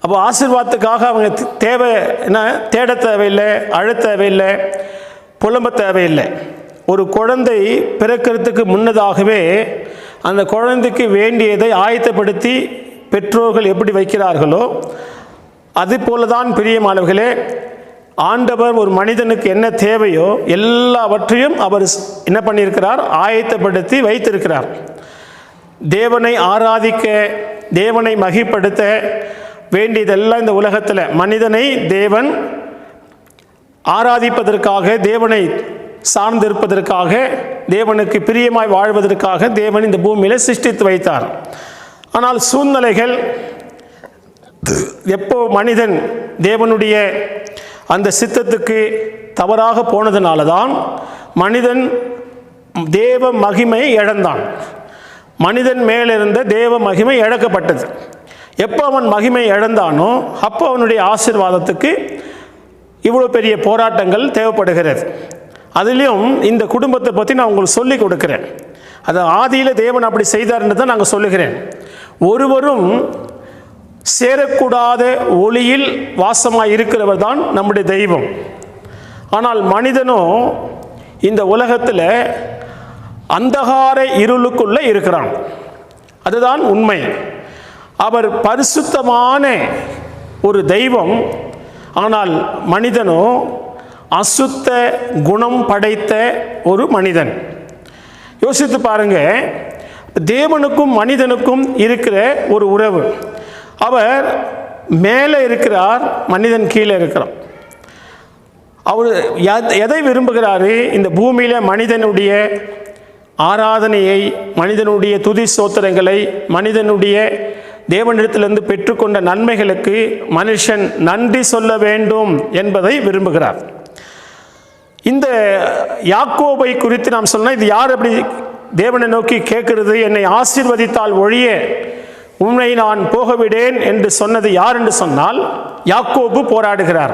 அப்போ ஆசீர்வாதத்துக்காக அவங்க தேவை என்ன, தேட தேவையில்லை, அழ தேவையில்லை, புலம்ப தேவையில்லை. ஒரு குழந்தை பிறக்கிறதுக்கு முன்னதாகவே அந்த குழந்தைக்கு வேண்டியதை ஆயத்தப்படுத்தி பெற்றோர்கள் எப்படி வைக்கிறார்களோ அது போலதான் பிரியமானவர்களே, ஆண்டவர் ஒரு மனிதனுக்கு என்ன தேவையோ எல்லாவற்றையும் அவர் என்ன பண்ணியிருக்கிறார், ஆயத்தப்படுத்தி வைத்திருக்கிறார். தேவனை ஆராதிக்க, தேவனை மகிப்படுத்த வேண்டியதெல்லாம் இந்த உலகத்தில் மனிதனை தேவன் ஆராதிப்பதற்காக, தேவனை சார்ந்திருப்பதற்காக, தேவனுக்கு பிரியமாய் வாழ்வதற்காக தேவன் இந்த பூமியில் சிருஷ்டித்து வைத்தார். ஆனால் சூழ்நிலைகள் எப்போ மனிதன் தேவனுடைய அந்த சித்தத்துக்கு தவறாக போனதுனால தான் மனிதன் தேவ மகிமையை இழந்தான். மனிதன் மேலிருந்த தேவ மகிமை இழக்கப்பட்டது. எப்போ அவன் மகிமை இழந்தானோ அப்போ அவனுடைய ஆசீர்வாதத்துக்கு இவ்வளோ பெரிய போராட்டங்கள் தேவைப்படுகிறது. அதுலேயும் இந்த குடும்பத்தை பற்றி நான் உங்களுக்கு சொல்லி கொடுக்குறேன். அது ஆதியில் தேவன் அப்படி செய்தார்ன்னு தான் நாங்கள் சொல்லுகிறேன். ஒருவரும் சேரக்கூடாத ஒளியில் வாசமாக இருக்கிறவர் தான் நம்முடைய தெய்வம். ஆனால் மனிதனோ இந்த உலகத்தில் அந்தகார இருளுக்குள்ளே இருக்கிறான். அதுதான் உண்மை. அவர் பரிசுத்தமான ஒரு தெய்வம், ஆனால் மனிதனோ அசுத்த குணம் படைத்த ஒரு மனிதன். யோசித்து பாருங்க, தேவனுக்கும் மனிதனுக்கும் இருக்கிற ஒரு உறவு. அவர் மேலே இருக்கிறார், மனிதன் கீழே இருக்கிறான். அவர் எதை விரும்புகிறாரு? இந்த பூமியில் மனிதனுடைய ஆராதனையை, மனிதனுடைய துதி ஸ்தோத்திரங்களை, மனிதனுடைய தேவனிடத்திலிருந்து பெற்றுக்கொண்ட நன்மைகளுக்கு மனுஷன் நன்றி சொல்ல வேண்டும் என்பதை விரும்புகிறார். இந்த யாக்கோபை குறித்து நாம் சொன்னால், இது யார் அப்படி தேவனை நோக்கி கேட்கிறது, என்னை ஆசீர்வதித்தால் ஒழிய உன்னை நான் போகவிடேன் என்று சொன்னது யார் என்று சொன்னால், யாக்கோபு போராடுகிறார்.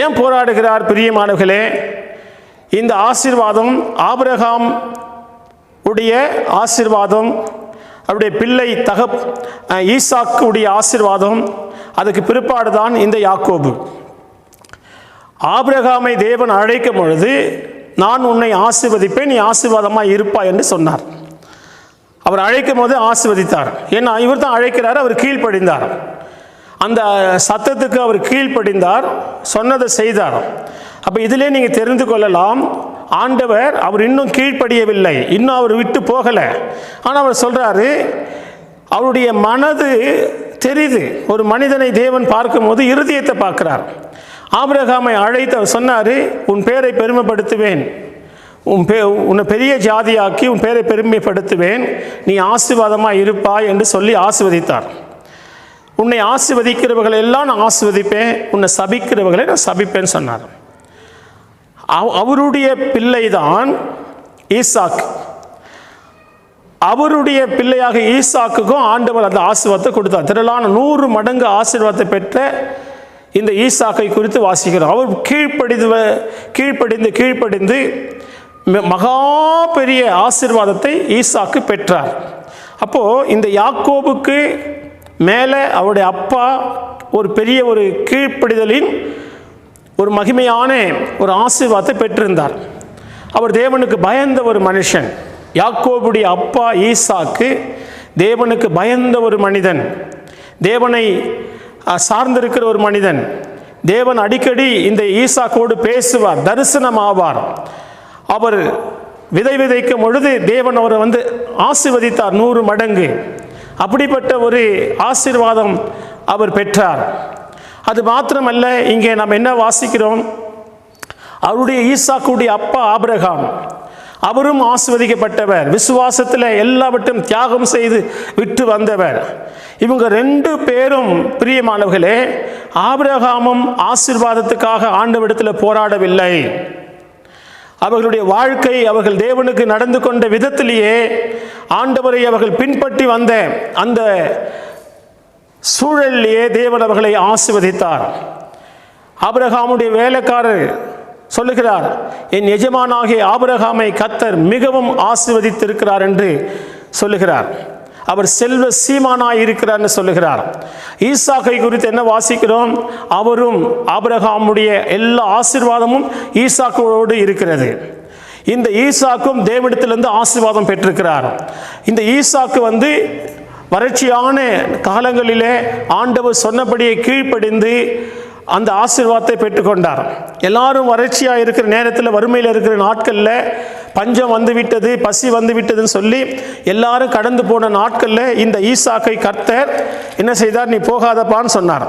ஏன் போராடுகிறார்? பிரியமானவர்களே, இந்த ஆசீர்வாதம் ஆபிரகாம் உடைய ஆசீர்வாதம், அவருடைய பிள்ளை ஈசாக்குடைய ஆசீர்வாதம், அதுக்கு பிற்பாடுதான் இந்த யாக்கோபு. ஆபிரகாமை தேவன் அழைக்கும் பொழுது, நான் உன்னை ஆசீர்வதிப்பேன், நீ ஆசீர்வாதமாக இருப்பாய் என்று சொன்னார். அவர் அழைக்கும் போது ஆசீர்வதித்தார். ஏன்னா இவர் தான் அழைக்கிறார், அவர் கீழ்ப்படிந்தார். அந்த சத்தத்துக்கு அவர் கீழ்ப்படிந்தார், சொன்னதை செய்தார். அப்போ இதிலே நீங்கள் தெரிந்து கொள்ளலாம், ஆண்டவர் அவர் இன்னும் கீழ்ப்படியவில்லை, இன்னும் அவர் விட்டு போகலை. ஆனால் அவர் சொல்கிறாரு, அவருடைய மனது தெரியுது. ஒரு மனிதனை தேவன் பார்க்கும்போது இருதயத்தை பார்க்குறார். ஆபிரகாமை அழைத்து அவர் சொன்னார், உன் பேரை பெருமைப்படுத்துவேன், உன்னை பெரிய ஜாதியாக்கி உன் பேரை பெருமைப்படுத்துவேன், நீ ஆசீர்வாதமாக இருப்பாய் என்று சொல்லி ஆசீர்வதித்தார். உன்னை ஆசீர்வதிக்கிறவர்களை எல்லாம் நான் ஆசீர்வதிப்பேன், உன்னை சபிக்கிறவர்களை நான் சபிப்பேன்னு சொன்னார். அவருடைய பிள்ளை தான் ஈசாக்கு. அவருடைய பிள்ளையாக ஈசாக்குக்கும் ஆண்டவர் அந்த ஆசீர்வாதத்தை கொடுத்தார். திரளான 100 மடங்கு ஆசீர்வாதத்தை பெற்ற இந்த ஈசாக்கை குறித்து வாசிக்கிறோம். அவர் கீழ்ப்படிந்து மகா பெரிய ஆசீர்வாதத்தை ஈசாக்கு பெற்றார். அப்போது இந்த யாக்கோபுக்கு மேலே அவருடைய அப்பா ஒரு பெரிய ஒரு கீழ்ப்படிதலின் ஒரு மகிமையான ஒரு ஆசீர்வாதத்தை பெற்றிருந்தார். அவர் தேவனுக்கு பயந்த ஒரு மனுஷன். யாக்கோபுடைய அப்பா ஈசாக்கு தேவனுக்கு பயந்த ஒரு மனிதன், தேவனை சார்ந்திருக்கிற ஒரு மனிதன். தேவன் அடிக்கடி இந்த ஈசாக்கோடு பேசுவார், தரிசனமாவார். அவர் விதைக்கும் பொழுது தேவன் அவரை ஆசீர்வதித்தார் 100 மடங்கு. அப்படிப்பட்ட ஒரு ஆசீர்வாதம் அவர் பெற்றார். அது மாத்திரமல்ல, இங்கே நாம் என்ன வாசிக்கிறோம், அவருடைய ஈசாக்குடைய அப்பா ஆபிரகாம், அவரும் ஆசீர்வதிக்கப்பட்டவர், விசுவாசத்தில் எல்லாவற்றையும் தியாகம் செய்து விட்டு வந்தவர். இவங்க 2 பேரும் பிரியமானவர்களே, ஆபிரகாமும் ஆசீர்வாதத்துக்காக ஆண்டவரிடத்தில் போராடவில்லை. அவர்களுடைய வாழ்க்கை, அவர்கள் தேவனுக்கு நடந்து கொண்ட விதத்திலேயே ஆண்டவரை அவர்கள் பின்பற்றி வந்த அந்த சூழலிலேயே தேவன் அவர்களை ஆசீர்வதித்தார். ஆபிரகாமுடைய வேலைக்காரர் சொல்லுகிறார், என் எஜமானாகிய ஆபிரகாமை கர்த்தர் மிகவும் ஆசீர்வதித்திருக்கிறார் என்று சொல்லுகிறார். அவர் செல்வ சீமானாய் இருக்கிறார் என்று சொல்லுகிறார். ஈசாக்கை குறித்து என்ன வாசிக்கிறோம், அவரும் ஆபிரகாமுடைய எல்லா ஆசீர்வாதமும் ஈசாக்கோடு இருக்கிறது. இந்த ஈசாக்கும் தேவனிடத்திலிருந்து ஆசீர்வாதம் பெற்றிருக்கிறார். இந்த ஈசாக்கு வறட்சியான காலங்களிலே ஆண்டவர் சொன்னபடியே கீழ்ப்படிந்து அந்த ஆசீர்வாதத்தை பெற்றுக்கொண்டார். எல்லாரும் வறட்சியாக இருக்கிற நேரத்தில், வறுமையில் இருக்கிற நாட்களில், பஞ்சம் வந்துவிட்டது, பசி வந்துவிட்டதுன்னு சொல்லி எல்லாரும் கடந்து போன நாட்களில் இந்த ஈசாக்கை கர்த்தர் என்ன செய்தார், நீ போகாதப்பான்னு சொன்னார்.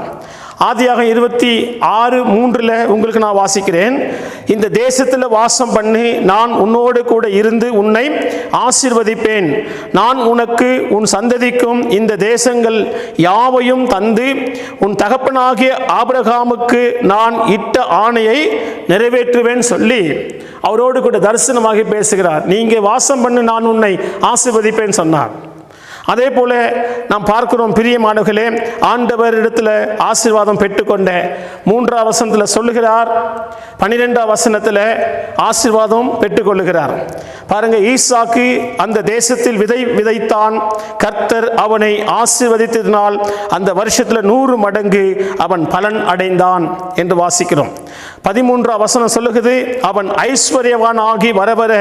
ஆதியாகமம் 26:3 உங்களுக்கு நான் வாசிக்கிறேன். இந்த தேசத்தில் வாசம் பண்ணி நான் உன்னோடு கூட இருந்து உன்னை ஆசீர்வதிப்பேன். நான் உனக்கு உன் சந்ததிக்கும் இந்த தேசங்கள் யாவையும் தந்து உன் தகப்பனாகிய ஆபிரகாமுக்கு நான் இட்ட ஆணையை நிறைவேற்றுவேன் சொல்லி அவரோடு கூட தரிசனமாக பேசுகிறார். நீங்க வாசம் பண்ணி நான் உன்னை ஆசீர்வதிப்பேன் சொன்னார். அதே போல நாம் பார்க்கிறோம் பிரியமானவர்களே, ஆண்டவரிடத்தில் ஆசீர்வாதம் பெற்றுக்கொண்ட 3ஆம் வசனத்தில் சொல்லுகிறார், 12ஆம் வசனத்தில் ஆசீர்வாதம் பெற்றுக்கொள்ளுகிறார். பாருங்க, ஈசாக்கு அந்த தேசத்தில் விதைத்தான், கர்த்தர் அவனை ஆசீர்வதித்ததினால் அந்த வருஷத்தில் 100 மடங்கு அவன் பலன் அடைந்தான் என்று வாசிக்கிறோம். 13ஆம் வசனம் சொல்லுகிறது, அவன் ஐஸ்வர்யவானாகி வரவர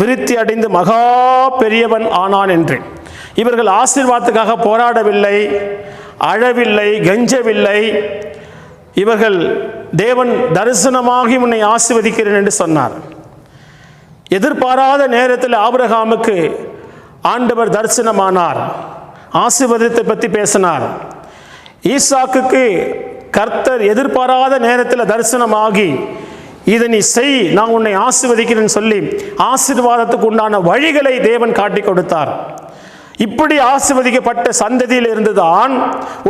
விருத்தி அடைந்து மகா பெரியவன் ஆனான் என்று. இவர்கள் ஆசீர்வாதத்துக்காக போராடவில்லை, அழவில்லை, கெஞ்சவில்லை. இவர்கள் தேவன் தரிசனமாகி உன்னை ஆசீர்வதிக்கிறேன் என்று சொன்னார். எதிர்பாராத நேரத்தில் ஆபிரகாமுக்கு ஆண்டவர் தரிசனமானார், ஆசீர்வாதத்தை பற்றி பேசினார். ஈசாக்குக்கு கர்த்தர் எதிர்பாராத நேரத்தில் தரிசனமாகி இதை நீ செய், நான் உன்னை ஆசீர்வதிக்கிறேன்னு சொல்லி ஆசீர்வாதத்துக்கு உண்டான வழிகளை தேவன் காட்டி கொடுத்தார். இப்படி ஆசீர்வதிக்கப்பட்ட சந்ததியில் இருந்துதான்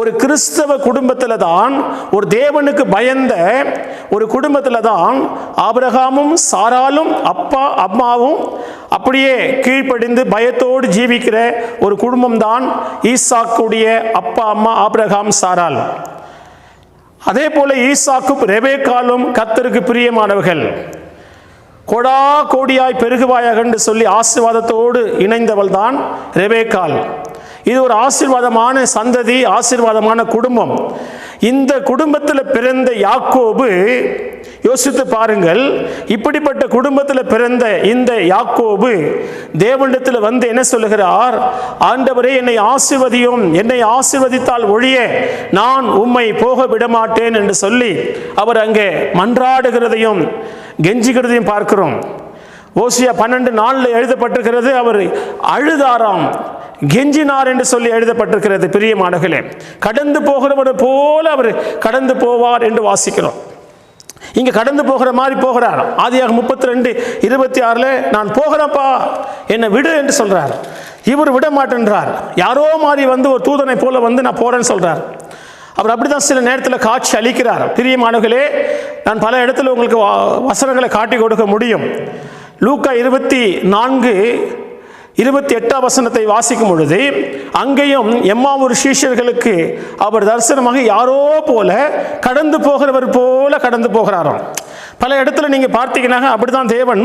ஒரு கிறிஸ்தவ குடும்பத்தில் தான், ஒரு தேவனுக்கு பயந்த ஒரு குடும்பத்தில் தான் ஆபிரகாமும் சாராலும் அப்பா அம்மாவும் அப்படியே கீழ்ப்படிந்து பயத்தோடு ஜீவிக்கிற ஒரு குடும்பம் தான் ஈசாக்குடைய அப்பா அம்மா ஆபிரகாம் சாரால். அதே போல ஈசாக்கும் ரெபேக்காலும் கர்த்தருக்கு பிரியமானவர்கள். கொடா கோடியாய் பெருகுவாயாக என்று சொல்லி ஆசீர்வாதத்தோடு இணைந்தவள் தான் ரெபேக்காள். இது ஒரு ஆசீர்வாதமான சந்ததி, ஆசீர்வாதமான குடும்பம். இந்த குடும்பத்தில் பிறந்த யாக்கோபு, யோசித்து பாருங்கள், இப்படிப்பட்ட குடும்பத்தில் பிறந்த இந்த யாக்கோபு தேவனிடத்தில் வந்து என்ன சொல்லுகிறார்? ஆண்டவரே, என்னை ஆசீர்வதியும், என்னை ஆசீர்வதித்தால் ஒழிய நான் உம்மை போக விடமாட்டேன் என்று சொல்லி அவர் அங்கே மன்றாடுகிறதையும் கெஞ்சுகிறதையும் பார்க்கிறோம். ஓசியா 12:4 எழுதப்பட்டிருக்கிறது, அவர் அழுதாராம், கெஞ்சினார் என்று சொல்லி எழுதப்பட்டிருக்கிறது. பிரியமானவர்களே, கடந்து போகிறவர் போல அவர் கடந்து போவார் என்று வாசிக்கிறோம். இங்க கடந்து போகிற மாதிரி போகிறார். ஆதியாகமம் 32:26 நான் போகிறப்பா, என்னை விடு என்று சொல்றார். இவர் விட மாட்டேன்றார். யாரோ மாதிரி வந்து ஒரு தூதனை போல வந்து நான் போறேன்னு சொல்றார். அவர் அப்படிதான் சில நேரத்தில் காட்சி அளிக்கிறார். பிரியமானவர்களே, நான் பல இடத்துல உங்களுக்கு வசனங்களை காட்டி கொடுக்க முடியும். லூக்கா 24:28 வசனத்தை வாசிக்கும் பொழுது அங்கேயும் எம்மாவூர் சீஷர்களுக்கு அவர் தரிசனமாக யாரோ போல கடந்து போகிறவர் போல கடந்து போகிறாராம். பல இடத்துல நீங்க பார்த்தீங்கன்னா அப்படிதான் தேவன்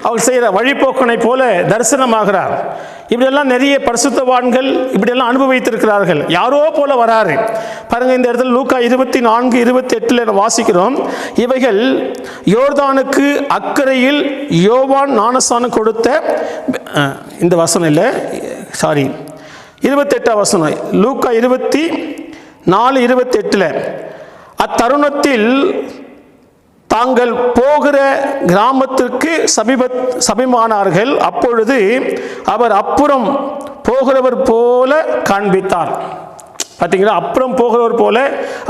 அவர் செய்கிற வழிபோக்கனை போல தரிசனமாகிறார். இப்படியெல்லாம் நிறைய பரிசுத்தவான்கள் இப்படியெல்லாம் அனுபவித்திருக்கிறார்கள். யாரோ போல வராரு பாருங்க. இந்த இடத்துல லூக்கா 24:28 வாசிக்கிறோம், இவைகள் யோர்தானுக்கு அக்கறையில் யோவான் ஞானஸ்நானம் கொடுத்த, இந்த வசனம் இல்லை, சாரி 28 வசனம், லூக்கா 24:28 அத்தருணத்தில் தாங்கள் போகிற கிராமத்திற்கு சமீபமானார்கள். அப்பொழுது அவர் அப்புறம் போகிறவர் போல காண்பித்தார். பார்த்தீங்களா, அப்புறம் போகிறவர் போல,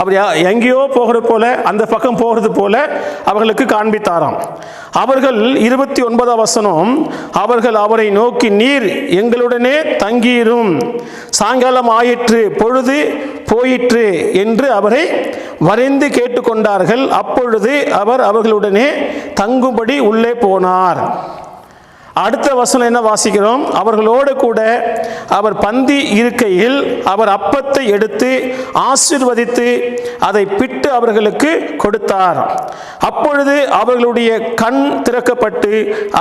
அவர் எங்கேயோ போகிற போல, அந்த பக்கம் போகிறது போல அவர்களுக்கு காண்பித்தாராம். அவர்கள் 29 வசனம், அவர்கள் அவரை நோக்கி, நீர் எங்களுடனே தங்கியிரும், சாயங்காலம் ஆயிற்று, பொழுது போயிற்று என்று அவரை வரைந்து கேட்டுக்கொண்டார்கள். அப்பொழுது அவர் அவர்களுடனே தங்கும்படி உள்ளே போனார். அடுத்த வசனம் என்ன வாசிக்கிறோம்? அவர்களோடு கூட அவர் பந்தி இருக்கையில் அவர் அப்பத்தை எடுத்து ஆசீர்வதித்து அதை பிட்டு அவர்களுக்கு கொடுத்தார். அப்பொழுது அவர்களுடைய கண் திறக்கப்பட்டு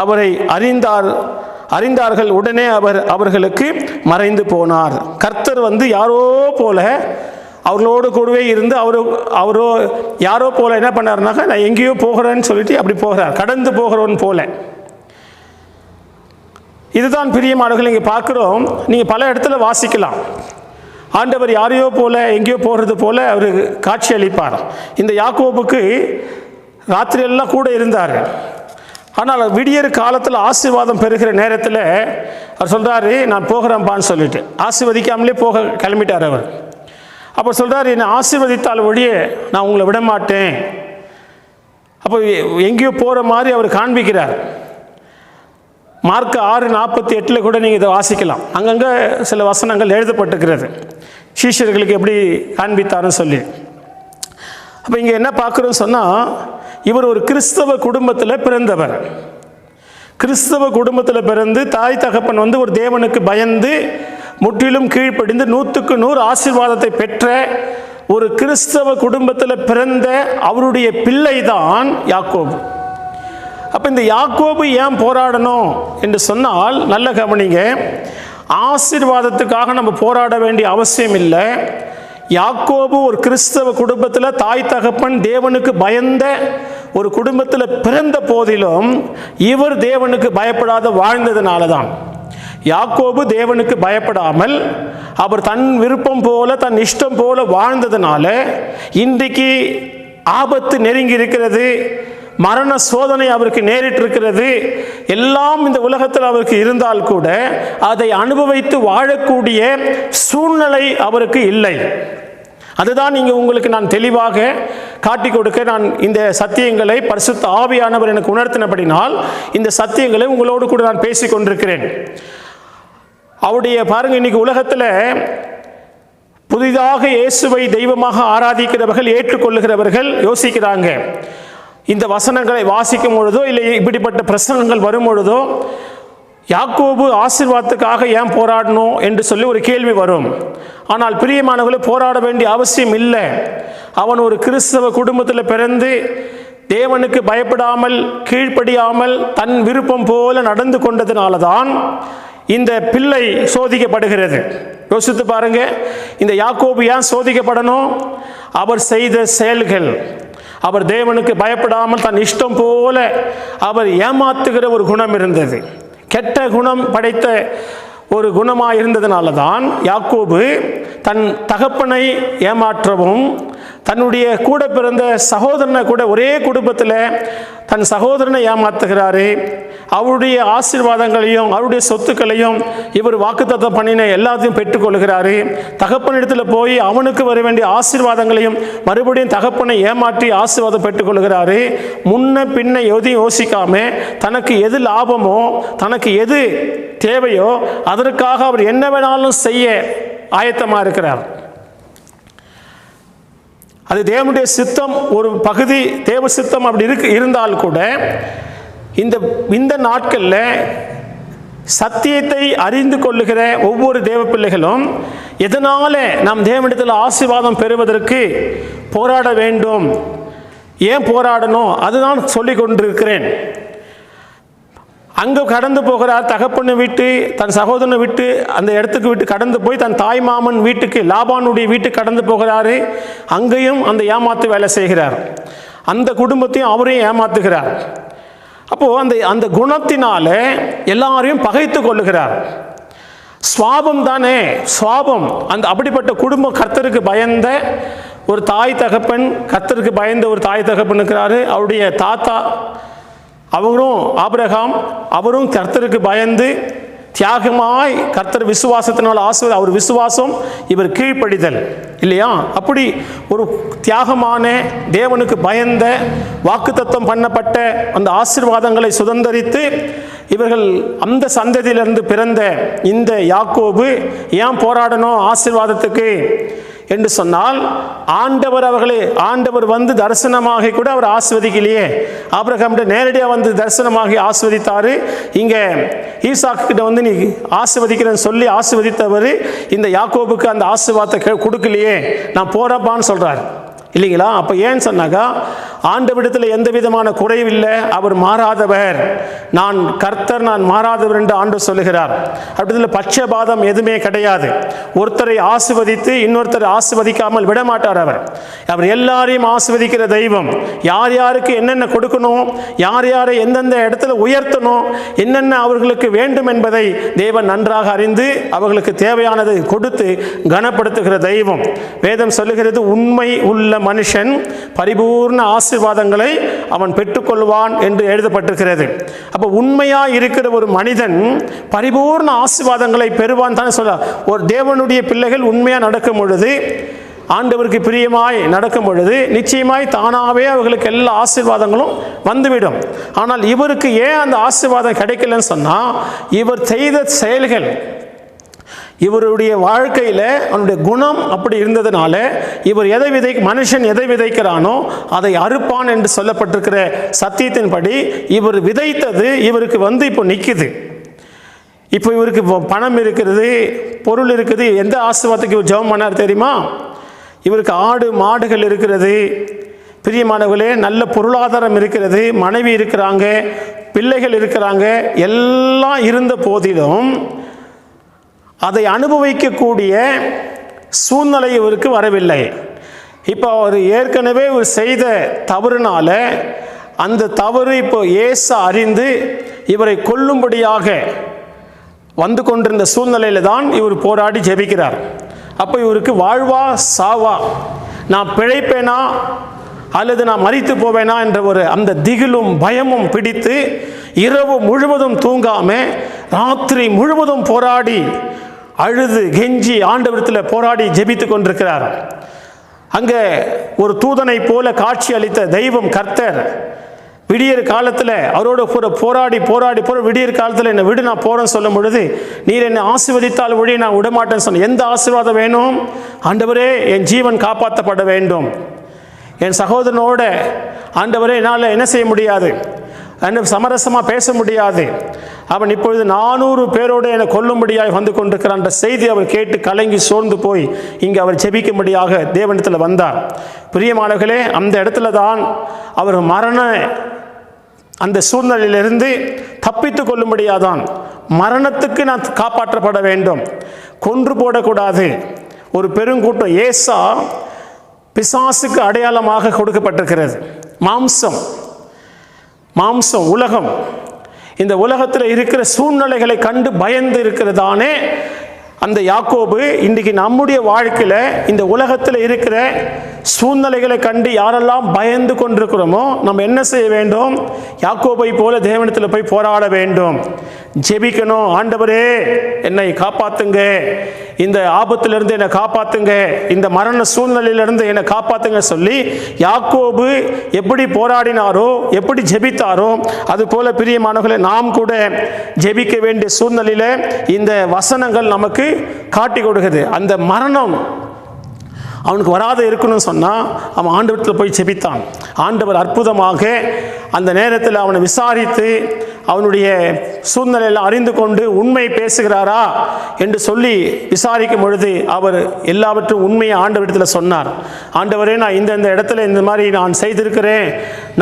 அவரை அறிந்தார்கள். உடனே அவர் அவர்களுக்கு மறைந்து போனார். கர்த்தர் வந்து யாரோ போல அவர்களோடு கூடவே இருந்து அவரோ யாரோ போல என்ன பண்ணாருனாக்கா, நான் எங்கேயோ போகிறேன்னு சொல்லிட்டு அப்படி போகிறார், கடந்து போகிறவன் போல. இதுதான் பிரியமானவர்கள் இங்கே பார்க்குறோம். நீங்கள் பல இடத்துல வாசிக்கலாம், ஆண்டவர் யாரையோ போல எங்கேயோ போகிறது போல அவர் காட்சி அளிப்பார். இந்த யாக்கோபுக்கு ராத்திரியெல்லாம் கூட இருந்தார். ஆனால் விடியற் காலத்தில் ஆசீர்வாதம் பெறுகிற நேரத்தில் அவர் சொல்கிறாரு, நான் போகிறேன்பான்னு சொல்லிட்டு ஆசீர்வதிக்காமலே போக கிளம்பிட்டார் அவர். அப்போ சொல்கிறார், என்னை ஆசீர்வதித்தால் ஒழிய நான் உங்களை விட மாட்டேன். அப்போ எங்கேயோ போகிற மாதிரி அவர் காண்பிக்கிறார். மார்க் 6:48 கூட நீங்கள் இதை வாசிக்கலாம். அங்கங்கே சில வசனங்கள் எழுதப்பட்டிருக்கிறது, சீஷர்களுக்கு எப்படி காண்பித்தாருன்னு சொல்லி. அப்போ இங்கே என்ன பார்க்குறோன்னு சொன்னால், இவர் ஒரு கிறிஸ்தவ குடும்பத்தில் பிறந்தவர். கிறிஸ்தவ குடும்பத்தில் பிறந்து தாய் தகப்பன் வந்து ஒரு தேவனுக்கு பயந்து முற்றிலும் கீழ்ப்படிந்து 100க்கு 100 ஆசீர்வாதத்தை பெற்ற ஒரு கிறிஸ்தவ குடும்பத்தில் பிறந்த அவருடைய பிள்ளை தான் யாக்கோபு. அப்போ இந்த யாக்கோபு ஏன் போராடணும் என்று சொன்னால், நல்ல கவனிங்க, ஆசீர்வாதத்துக்காக நம்ம போராட வேண்டிய அவசியம் இல்லை. யாக்கோபு ஒரு கிறிஸ்தவ குடும்பத்தில் தாய் தகப்பன் தேவனுக்கு பயந்த ஒரு குடும்பத்தில் பிறந்த போதிலும் இவர் தேவனுக்கு பயப்படாத வாழ்ந்ததுனால தான். யாக்கோபு தேவனுக்கு பயப்படாமல் அவர் தன் விருப்பம் போல தன் இஷ்டம் போல வாழ்ந்ததுனால இன்றைக்கு ஆபத்து நெருங்கி இருக்கிறது, மரண சோதனை அவருக்கு நேரிட்டிருக்கிறது. எல்லாம் இந்த உலகத்தில் அவருக்கு இருந்தால் கூட அதை அனுபவித்து வாழக்கூடிய சூழ்நிலை அவருக்கு இல்லை. அதுதான் இங்கே உங்களுக்கு நான் தெளிவாக காட்டி கொடுக்க நான் இந்த சத்தியங்களை பரிசுத்த ஆவியானவர் எனக்கு உணர்த்தினபடினால் இந்த சத்தியங்களை உங்களோடு கூட நான் பேசிக் கொண்டிருக்கிறேன். அவருடைய பாருங்க, இன்னைக்கு உலகத்தில் புதிதாக இயேசுவை தெய்வமாக ஆராதிக்கிறவர்கள், ஏற்றுக்கொள்ளுகிறவர்கள் யோசிக்கிறாங்க, இந்த வசனங்களை வாசிக்கும் பொழுதோ இல்லை இப்படிப்பட்ட பிரசங்கங்கள் வரும் பொழுதோ யாக்கோபு ஆசீர்வாதத்துக்காக ஏன் போராடணும் என்று சொல்லி ஒரு கேள்வி வரும். ஆனால் பிரியமானவர்களை, போராட வேண்டிய அவசியம் இல்லை. அவன் ஒரு கிறிஸ்தவ குடும்பத்தில் பிறந்து தேவனுக்கு பயப்படாமல் கீழ்ப்படியாமல் தன் விருப்பம் போல நடந்து கொண்டதுனால தான் இந்த பிள்ளை சோதிக்கப்படுகிறது. யோசித்து பாருங்க, இந்த யாக்கோபு ஏன் சோதிக்கப்படணும்? அவர் செய்த செயல்கள், அவர் தேவனுக்கு பயப்படாமல் தன் இஷ்டம் போல அவர் ஏமாத்துகிற ஒரு குணம் இருந்தது. கெட்ட குணம் படைத்த ஒரு குணமாக இருந்ததுனால தான் யாக்கோபு தன் தகப்பனை ஏமாற்றவும், தன்னுடைய கூட பிறந்த சகோதரனை கூட ஒரே குடும்பத்தில் தன் சகோதரனை ஏமாத்துகிறாரு. அவருடைய ஆசீர்வாதங்களையும் அவருடைய சொத்துக்களையும் இவர் வாக்குத்தத்தம் பண்ணின எல்லாத்தையும் பெற்றுக்கொள்கிறாரு. தகப்பனிடத்தில் போய் அவனுக்கு வர வேண்டிய ஆசீர்வாதங்களையும் மறுபடியும் தகப்பனை ஏமாற்றி ஆசீர்வாதம் பெற்றுக்கொள்கிறாரு. முன்ன பின்ன எதையும் யோசிக்காம தனக்கு எது லாபமோ, தனக்கு எது தேவையோ அதற்காக அவர் என்ன வேணாலும் செய்ய ஆயத்தமாக இருக்கிறார். அது தேவனுடைய சித்தம், ஒரு பகுதி தேவ சித்தம் அப்படி இருந்தால் கூட இந்த நாட்களில் சத்தியத்தை அறிந்து கொள்ளுகிற ஒவ்வொரு தேவ பிள்ளைகளும் எதனால நாம் தேவனிடத்தில் ஆசீர்வாதம் பெறுவதற்கு போராட வேண்டும், ஏன் போராடணும், அதுதான் சொல்லிக் கொண்டிருக்கிறேன். அங்கே கடந்து போகிறார், தகப்பனை விட்டு தன் சகோதரனை விட்டு அந்த இடத்துக்கு விட்டு கடந்து போய் தன் தாய் மாமன் வீட்டுக்கு, லாபானுடைய வீட்டுக்கு கடந்து போகிறாரு. அங்கேயும் அந்த ஏமாத்து வேலை செய்கிறார், அந்த குடும்பத்தையும் அவரையும் ஏமாத்துகிறார். அப்போது அந்த குணத்தினால எல்லாரையும் பகைத்து கொள்ளுகிறார். சுவாபம் தானே, சுவாபம். அந்த அப்படிப்பட்ட குடும்பம், கர்த்தருக்கு பயந்த ஒரு தாய் தகப்பன், கர்த்தருக்கு பயந்த ஒரு தாய் தகப்பன் இருக்கிறாரு. அவருடைய தாத்தா அவரும் ஆபிரகாம், அவரும் கர்த்தருக்கு பயந்து தியாகமாய் கர்த்தர் விசுவாசத்தினால் அவர் விசுவாசம், இவர் கீழ்ப்படிதல் இல்லையா? அப்படி ஒரு தியாகமான தேவனுக்கு பயந்த வாக்குத்தத்தம் பண்ணப்பட்ட அந்த ஆசீர்வாதங்களை சுதந்தரித்து இவர்கள் அந்த சந்ததியிலிருந்து பிறந்த இந்த யாக்கோபு ஏன் போராடணும் ஆசீர்வாதத்துக்கு என்று சொன்னால், ஆண்டவர் வந்து தரிசனமாகி கூட அவர் ஆஸ்வதிக்கலையே. ஆபிரகாம் நேரடியாக வந்து தரிசனமாகி ஆஸ்வதித்தார். இங்கே ஈசாக்கு கிட்ட வந்து நீ ஆசீர்வதிக்கிறேன்னு சொல்லி ஆசீர்வதித்தவர் இந்த யாக்கோபுக்கு அந்த ஆசீர்வாதத்தை கொடுக்கலையே, நான் போறப்பான்னு சொல்றார் இல்லைங்களா? அப்போ ஏன்னு சொன்னாக்கா, ஆண்டவரிடத்தில் எந்த விதமான குறைவில்லை, அவர் மாறாதவர், நான் கர்த்தர், நான் மாறாதவர் என்று ஆண்டவர் சொல்லுகிறார். அப்படித்தில் பட்சபாதம் எதுவுமே கிடையாது. ஒருத்தரை ஆசீர்வதித்து இன்னொருத்தரை ஆசீர்வதிக்காமல் விடமாட்டார். அவர் எல்லாரையும் ஆசீர்வதிக்கிற தெய்வம். யார் யாருக்கு என்னென்ன கொடுக்கணும், யார் யாரை எந்தெந்த இடத்துல உயர்த்தணும், என்னென்ன அவர்களுக்கு வேண்டும் என்பதை தேவன் நன்றாக அறிந்து அவர்களுக்கு தேவையானதை கொடுத்து கனப்படுத்துகிற தெய்வம். வேதம் சொல்லுகிறது, உண்மை உள்ள மனுஷன் பரிபூர்ண ஆசீர்வாதங்களை அவன் பெற்றுக்கொள்வான் என்று எழுதப்பட்டிருக்கிறது. அப்போ உண்மையா இருக்கிற ஒரு மனிதன் பரிபூர்ண ஆசீர்வாதங்களை பெறுவான் தானே சொல்ல. ஒரு தேவனுடைய பிள்ளைகள் உண்மையா நடக்கும் பொழுது, ஆண்டவருக்கு பிரியமாய் நடக்கும் பொழுது நிச்சயமாய் தானாகவே அவர்களுக்கு எல்லா ஆசீர்வாதங்களும் வந்துவிடும். ஆனால் இவருக்கு ஏன் அந்த ஆசீர்வாதம் கிடைக்கலன்னு சொன்னால், இவர் செய்த செயல்கள், இவருடைய வாழ்க்கையில் அவனுடைய குணம் அப்படி இருந்ததுனால இவர் மனுஷன் எதை விதைக்கிறானோ அதை அறுப்பான் என்று சொல்லப்பட்டிருக்கிற சத்தியத்தின்படி இவர் விதைத்தது இவருக்கு வந்து இப்போ நிற்குது. இப்போ இவருக்கு பணம் இருக்கிறது, பொருள் இருக்குது. எந்த ஆசீர்வாதத்துக்கு இவர் ஜெபம் பண்ணார் தெரியுமா? இவருக்கு ஆடு மாடுகள் இருக்கிறது, பிரியமானவர்களே, நல்ல பொருளாதாரம் இருக்கிறது, மனைவி இருக்கிறாங்க, பிள்ளைகள் இருக்கிறாங்க. எல்லாம் இருந்த போதிலும் அதை அனுபவிக்கக்கூடிய சூழ்நிலை இவருக்கு வரவில்லை. இப்போ அவர் ஏற்கனவே ஒரு செய்த தவறுனால அந்த தவறு இப்போ இயேசு அறிந்து இவரை கொல்லும்படியாக வந்து கொண்டிருந்த சூழ்நிலையில் தான் இவர் போராடி ஜெபிக்கிறார். அப்போ இவருக்கு வாழ்வா சாவா, நான் பிழைப்பேனா அல்லது நான் மரித்து போவேனா என்ற ஒரு அந்த திகிலும் பயமும் பிடித்து இரவு முழுவதும் தூங்காம ராத்திரி முழுவதும் போராடி அழுது கெஞ்சி ஆண்டவரிடத்தில் போராடி ஜெபித்து கொண்டிருக்கிறார். அங்கே ஒரு தூதனை போல காட்சி அளித்த தெய்வம் கர்த்தர் விடியற் காலத்தில் அவரோட போராடி விடியற் காலத்தில் என்னை விடு, நான் போகிறேன்னு சொல்லும் பொழுது, நீர் என்னை ஆசீர்வதித்தால் ஒழிய நான் விடமாட்டேன்னு சொன்னேன். எந்த ஆசீர்வாதம் வேணும்? ஆண்டவரே, என் ஜீவன் காப்பாற்றப்பட வேண்டும். என் சகோதரனோட ஆண்டவரே என்னால் என்ன செய்ய முடியாது, சமரசமாக பேச முடியாது. அவன் இப்பொழுது 400 பேரோடு என்னை கொல்லும்படியாக வந்து கொண்டிருக்கிறான் என்ற செய்தி அவர் கேட்டு கலங்கி சோர்ந்து போய் இங்கே அவர் ஜெபிக்கும்படியாக தேவனிடத்தில் வந்தார். பிரியமானவர்களே, அந்த இடத்துல தான் அவர் அந்த சூழ்நிலையிலிருந்து தப்பித்து கொள்ளும்படியாதான், மரணத்துக்கு நான் காப்பாற்றப்பட வேண்டும், கொன்று போடக்கூடாது. ஒரு பெருங்கூட்டம், ஏசா பிசாசுக்கு அடையாளமாக கொடுக்கப்பட்டிருக்கிறது. மாம்சம் உலகம், இந்த உலகத்தில் இருக்கிற சூழ்நிலைகளை கண்டு பயந்து இருக்கிறதானே அந்த யாக்கோபு. இன்றைக்கு நம்முடைய வாழ்க்கையில் இந்த உலகத்தில் இருக்கிற சூழ்நிலைகளை கண்டு யாரெல்லாம் பயந்து கொண்டிருக்கிறோமோ நம்ம என்ன செய்ய வேண்டும்? யாக்கோபை போல தேவனிடத்தில் போய் போராட வேண்டும், ஜெபிக்கணும். ஆண்டவரே என்னை காப்பாத்துங்க, இந்த ஆபத்திலிருந்து என்னை காப்பாத்துங்க, இந்த மரண சூழ்நிலையிலிருந்து என்னை காப்பாத்துங்க சொல்லி யாக்கோபு எப்படி போராடினாரோ, எப்படி ஜெபித்தாரோ, அது போல பிரியமானவர்களே நாம் கூட ஜெபிக்க வேண்டிய சூழ்நிலையில் இந்த வசனங்கள் நமக்கு காட்டி கொடுக்குது. அந்த மரணம் அவனுக்கு வராத இருக்கணும்னு சொன்னால் அவன் ஆண்டவரத்தில் போய் ஜெபித்தான். ஆண்டவர் அற்புதமாக அந்த நேரத்தில் அவனை விசாரித்து அவனுடைய சூழ்நிலையில் அறிந்து கொண்டு உண்மை பேசுகிறாரா என்று சொல்லி விசாரிக்கும் பொழுது அவர் எல்லாவற்றும் உண்மையை ஆண்டவரிடத்தில் சொன்னார். ஆண்டவரே, நான் இந்த இடத்துல இந்த மாதிரி நான் செய்திருக்கிறேன்,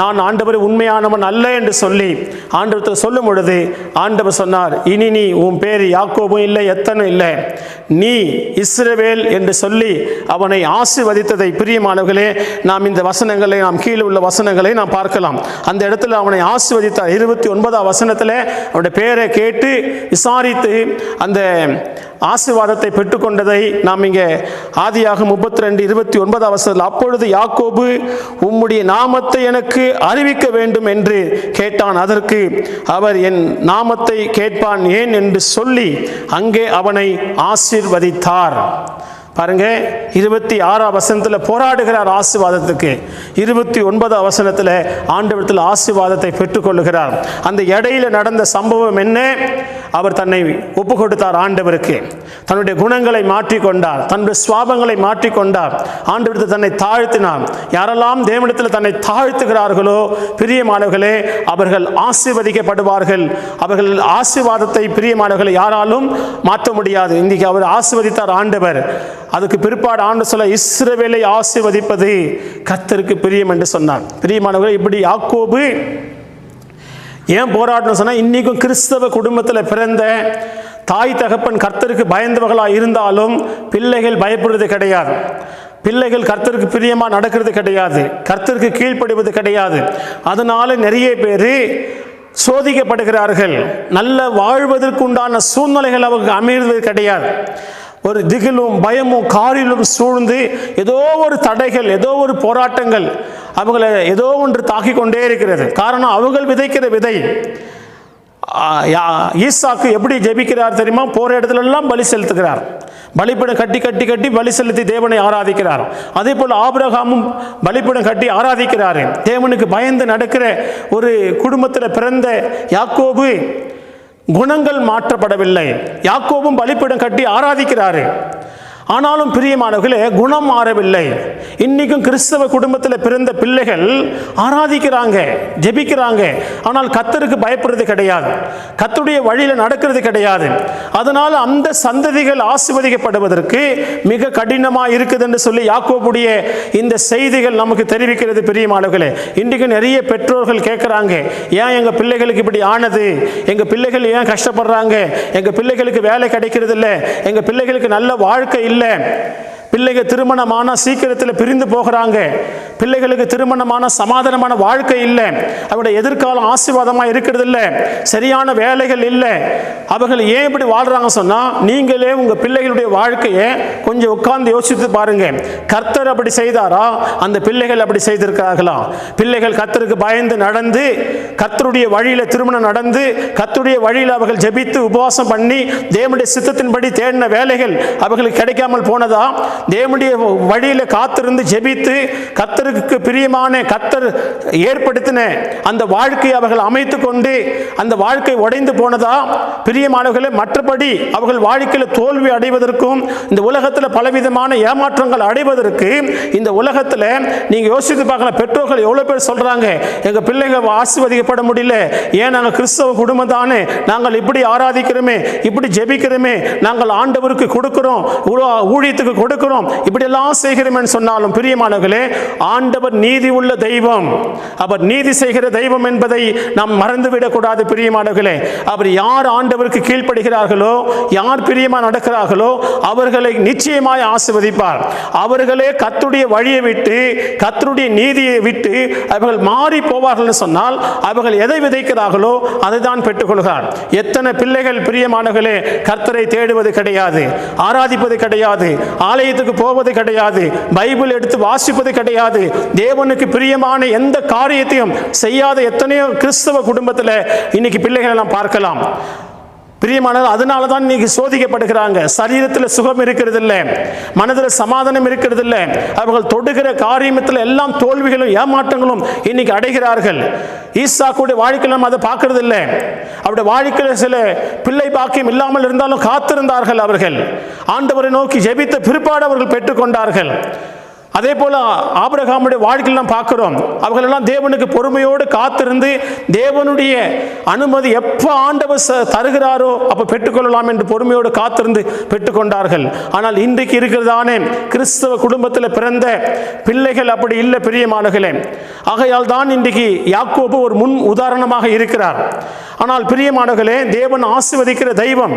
நான் ஆண்டவர் உண்மையானவன் அல்ல என்று சொல்லி ஆண்டவரத்தில் சொல்லும் பொழுது ஆண்டவர் சொன்னார், இனி நீ உன் பேர் யாக்கோபும் இல்லை, எத்தனும் இல்லை, நீ இஸ்ரவேல் என்று சொல்லி அவனை ஆசீர்வதித்ததை பிரியமானவர்களே நாம் இந்த வசனங்களை, நாம் கீழே உள்ள வசனங்களை நாம் பார்க்கலாம். அந்த இடத்துல அவனை ஆசீர்வதித்தார். 29ஆம் வசனத்தில் அவனுடைய பேரை கேட்டு விசாரித்து அந்த ஆசீர்வாதத்தை பெற்றுக்கொண்டதை நாம் இங்கே ஆதியாகமம் 32:29 வசனத்தில், அப்பொழுது யாக்கோபு உம்முடைய நாமத்தை எனக்கு அறிவிக்க வேண்டும் என்று கேட்டான். அதற்கு அவர் என் நாமத்தை கேட்பான் ஏன் என்று சொல்லி அங்கே அவனை ஆசீர்வதித்தார். பாருங்க, 26ஆம் வசனத்தில் போராடுகிறார் ஆசீர்வாதத்துக்கு, 29ஆம் வசனத்தில் ஆண்டவரத்தில் ஆசீர்வாதத்தை பெற்றுக்கொள்ளுகிறார். அந்த இடையில நடந்த சம்பவம் என்ன? அவர் தன்னை ஒப்பு கொடுத்தார் ஆண்டவருக்கு, தன்னுடைய குணங்களை மாற்றிக்கொண்டார், தன்னுடைய சுவாபங்களை மாற்றிக்கொண்டார், ஆண்டவரத்தில் தன்னை தாழ்த்தினார். யாரெல்லாம் தேவனிடத்தில் தன்னை தாழ்த்துகிறார்களோ பிரியமானவர்களே அவர்கள் ஆசீர்வதிக்கப்படுவார்கள். அவர்கள் ஆசீர்வாதத்தை பிரியமானவர்களை யாராலும் மாற்ற முடியாது. இன்றைக்கு அவர் ஆசீர்வதித்தார் ஆண்டவர். அதுக்கு பிற்பாடு ஆண்டவர் சொல்ல, இஸ்ரவேலை ஆசீர்வதிப்பது கர்த்தருக்கு பிரியம் என்று சொன்னார். பிரியமானவர்களே, இப்படி யாக்கோபு ஏன் போராடணும் சொன்னால், இன்றைக்கும் கிறிஸ்தவ குடும்பத்தில் பிறந்த தாய் தகப்பன் கர்த்தருக்கு பயந்தவர்களாக இருந்தாலும் பிள்ளைகள் பயப்படுறது கிடையாது, பிள்ளைகள் கர்த்தருக்கு பிரியமாக நடக்கிறது கிடையாது, கர்த்தருக்கு கீழ்ப்படிவது கிடையாது. அதனால நிறைய பேர் சோதிக்கப்படுகிறார்கள். நல்ல வாழ்வதற்குண்டான சூழ்நிலைகள் அவருக்கு அமைவது கிடையாது. ஒரு திகிலும் பயமும் காரிலும் சூழ்ந்து ஏதோ ஒரு தடைகள், ஏதோ ஒரு போராட்டங்கள் அவங்களை ஏதோ ஒன்று தாக்கி கொண்டே இருக்கிறது. காரணம், அவர்கள் விதைக்கிற விதை. ஈசாக்கு எப்படி ஜெபிக்கிறார் தெரியுமா? போற இடத்துல எல்லாம் பலி செலுத்துகிறார், பலிபீடம் கட்டி கட்டி கட்டி பலி செலுத்தி தேவனை ஆராதிக்கிறார். அதே போல் ஆபிரகாமும் பலிபீடம் கட்டி ஆராதிக்கிறார். தேவனுக்கு பயந்து நடக்கிற ஒரு குடும்பத்தில் பிறந்த யாக்கோபு குணங்கள் மாற்றப்படவில்லை. யாக்கோபும் பலிபீடம் கட்டி ஆராதிக்கிறாரு, ஆனாலும் பிரியமானவர்களே குணம் மாறவில்லை. இன்னைக்கும் கிறிஸ்தவ குடும்பத்தில் பிறந்த பிள்ளைகள் ஆராதிக்கிறாங்க, ஜெபிக்கிறாங்க, ஆனால் கர்த்தருக்கு பயப்படுறது கிடையாது, கர்த்தருடைய வழியில் நடக்கிறது கிடையாது. அதனால் அந்த சந்ததிகள் ஆசீர்வதிக்கப்படுவதற்கு மிக கடினமாக இருக்குது என்று சொல்லி யாக்கோபுடைய இந்த செய்திகள் நமக்கு தெரிவிக்கிறது. பிரியமானவர்களே, இன்றைக்கு நிறைய பெற்றோர்கள் கேட்குறாங்க, ஏன் எங்கள் பிள்ளைகளுக்கு இப்படி ஆனது, எங்கள் பிள்ளைகள் ஏன் கஷ்டப்படுறாங்க, எங்கள் பிள்ளைகளுக்கு வேலை கிடைக்கிறது இல்லை, எங்கள் பிள்ளைகளுக்கு நல்ல வாழ்க்கை இல்லை, பிள்ளைகள் திருமணமான சீக்கிரத்தில் பிரிந்து போகிறாங்க, பிள்ளைகளுக்கு திருமணமான சமாதானமான வாழ்க்கை இல்லை, அவருடைய எதிர்காலம் ஆசீர்வாதமாக இருக்கிறது இல்லை, சரியான வேலைகள் இல்லை. அவர்கள் ஏன் இப்படி வாழ்றாங்க சொன்னால், நீங்களே உங்கள் பிள்ளைகளுடைய வாழ்க்கையை கொஞ்சம் உட்கார்ந்து யோசித்து பாருங்க. கர்த்தர் அப்படி செய்தாரா? அந்த பிள்ளைகள் அப்படி செய்திருக்கிறார்களா? பிள்ளைகள் கர்த்தருக்கு பயந்து நடந்து கர்த்தருடைய வழியில் திருமணம் நடந்து கர்த்தருடைய வழியில் அவர்கள் ஜெபித்து உபவாசம் பண்ணி தேவனுடைய சித்தத்தின்படி தேடின வேலைகள் அவர்களுக்கு கிடைக்காமல் போனதா? தேவனுடைய வழியில் காத்திருந்து ஜெபித்து கர்த்தருக்கு பிரியமான கர்த்தர் ஏற்படுத்தின அந்த வாழ்க்கையை அவர்கள் அமைத்து கொண்டு அந்த வாழ்க்கை உடைந்து போனதா? பிரியமானவர்களே, மற்றபடி அவர்கள் வாழ்க்கையில் தோல்வி அடைவதற்கும் இந்த உலகத்தில் பலவிதமான ஏமாற்றங்கள் அடைவதற்கு இந்த உலகத்தில் நீங்க யோசித்து பார்க்கலாம். பெற்றோர்கள் எவ்வளவு பேர் சொல்றாங்க, எங்க பிள்ளைகள் ஆசீர்வதிக்கப்பட முடியல, ஏன் நாங்கள் கிறிஸ்தவ குடும்பம் தானே, நாங்கள் இப்படி ஆராதிக்கிறோமே, இப்படி ஜெபிக்கிறோமே, நாங்கள் ஆண்டவருக்கு கொடுக்கிறோம், ஊழியத்துக்கு கொடுக்கிறோம், இப்படி எல்லாம் செய்கிறோம் சொன்னாலும் பிரியமானவர்களே, ஆண்டவர் நீதி உள்ள தெய்வம், அவர் நீதி செய்கிற தெய்வம் என்பதை நாம் மறந்துவிடக் கூடாது. பிரியமானவர்களே, அவர் யார் ஆண்டவருக்கு கீழ்ப்படுகிறார்களோ, யார் பிரியமா நடக்கிறார்களோ அவர்களை நிச்சயமாய் ஆசீர்வதிப்பார். அவர்களே கர்த்தருடைய வழியை விட்டு கர்த்தருடைய நீதியை விட்டு அவர்கள் மாறி போவார்கள் சொன்னால் அவர்கள் எதை விதைக்கிறார்களோ அதை தான் பெற்றுக்கொள்கிறார். எத்தனை பிள்ளைகள் பிரியமானவர்களே கர்த்தரை தேடுவது கிடையாது, ஆராதிப்பது கிடையாது, ஆலயத்துக்கு போவது கிடையாது, பைபிள் எடுத்து வாசிப்பது கிடையாது, தேவனுக்கு பிரியமான எந்த காரியத்தையும் செய்யாத எத்தனையோ கிறிஸ்தவ குடும்பத்தில் இன்னைக்கு பிள்ளைகளை எல்லாம் பார்க்கலாம். பிரியமானவர், அதனால தான் இன்னைக்கு சோதிக்கப்படுகிறாங்க. சரீரத்தில் சுகம் இருக்கிறது இல்லை, மனதில் சமாதானம் இருக்கிறது இல்லை, அவர்கள் தொடுகிற காரியத்தில் எல்லாம் தோல்விகளும் ஏமாற்றங்களும் இன்னைக்கு அடைகிறார்கள். ஈசாக்குடைய வாழ்க்கையில் நம்ம அதை பார்க்கறது இல்லை. அவருடைய வாழ்க்கையில் சில பிள்ளை பாக்கியம் இல்லாமல் இருந்தாலும் காத்திருந்தார்கள். அவர்கள் ஆண்டவரை நோக்கி ஜெபித்த பிற்பாடு அவர்கள் பெற்றுக்கொண்டார்கள். அதே போல ஆபிரகாமுடைய வாழ்க்கையில் நாம் பார்க்கிறோம். அவர்கள் எல்லாம் தேவனுக்கு பொறுமையோடு காத்திருந்து தேவனுடைய அனுமதி எப்போ ஆண்டவர் தருகிறாரோ அப்போ பெற்றுக்கொள்ளலாம் என்று பொறுமையோடு காத்திருந்து பெற்றுக்கொண்டார்கள். ஆனால் இன்றைக்கு இருக்கிறதானே கிறிஸ்தவ குடும்பத்தில் பிறந்த பிள்ளைகள் அப்படி இல்லை பிரியமானவர்களே. ஆகையால் தான் இன்றைக்கு யாக்கோபு ஒரு முன் உதாரணமாக இருக்கிறார். ஆனால் பிரியமானவர்களே, தேவன் ஆசீர்வதிக்கிற தெய்வம்.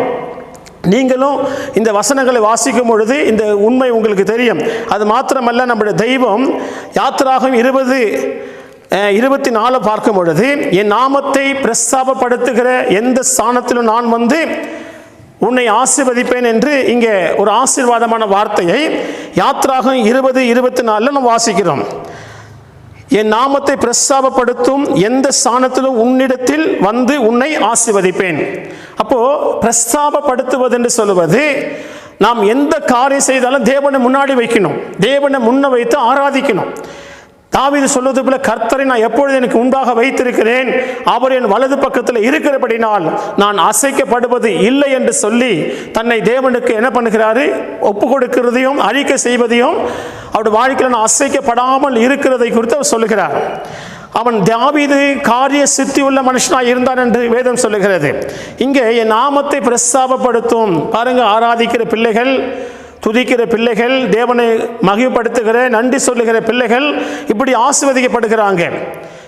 நீங்களும் இந்த வசனங்களை வாசிக்கும் பொழுது இந்த உண்மை உங்களுக்கு தெரியும். அது மாத்திரமல்ல, நம்முடைய தெய்வம் யாத்திராகம் 20:24 பார்க்கும் பொழுது, என் நாமத்தை பிரஸ்தாபப்படுத்துகிற எந்த ஸ்தானத்திலும் நான் வந்து உன்னை ஆசீர்வதிப்பேன் என்று இங்கே ஒரு ஆசீர்வாதமான வார்த்தையை யாத்திராகம் 20:24 நாம் வாசிக்கிறோம். என் நாமத்தை பிரஸ்தாபப்படுத்தும் எந்த ஸ்தானத்திலும் உன்னிடத்தில் வந்து உன்னை ஆசீர்வதிப்பேன். அப்போ பிரஸ்தாபப்படுத்துவது என்று சொல்லுவது, நாம் எந்த காரியம் செய்தாலும் தேவனை முன்னாடி வைக்கணும், தேவனை முன்ன வைத்து ஆராதிக்கணும். தாவீது சொல்வது போல, கர்த்தரை நான் எப்பொழுது எனக்கு முன்பாக வைத்திருக்கிறேன், அவர் என் வலது பக்கத்தில் இருக்கிறபடினால் நான் அசைக்கப்படுவது இல்லை என்று சொல்லி தன்னை தேவனுக்கு என்ன பண்ணுகிறாரு, ஒப்பு கொடுக்கிறதையும் அறிக்கை செய்வதையும் அவருடைய வாழ்க்கையில் நான் அசைக்கப்படாமல் இருக்கிறதை குறித்து அவர் சொல்லுகிறார். அவன் தாவீது காரிய சித்தி உள்ள மனுஷனாக இருந்தான் என்று வேதம் சொல்லுகிறது. இங்கே என் நாமத்தை பிரஸ்தாபப்படுத்தும், பாருங்க, ஆராதிக்கிற பிள்ளைகள், துதிக்கிற பிள்ளைகள், தேவனை மகிமைப்படுத்துகிற நன்றி சொல்லுகிற பிள்ளைகள் இப்படி ஆசீர்வதிக்கப்படுகிறாங்க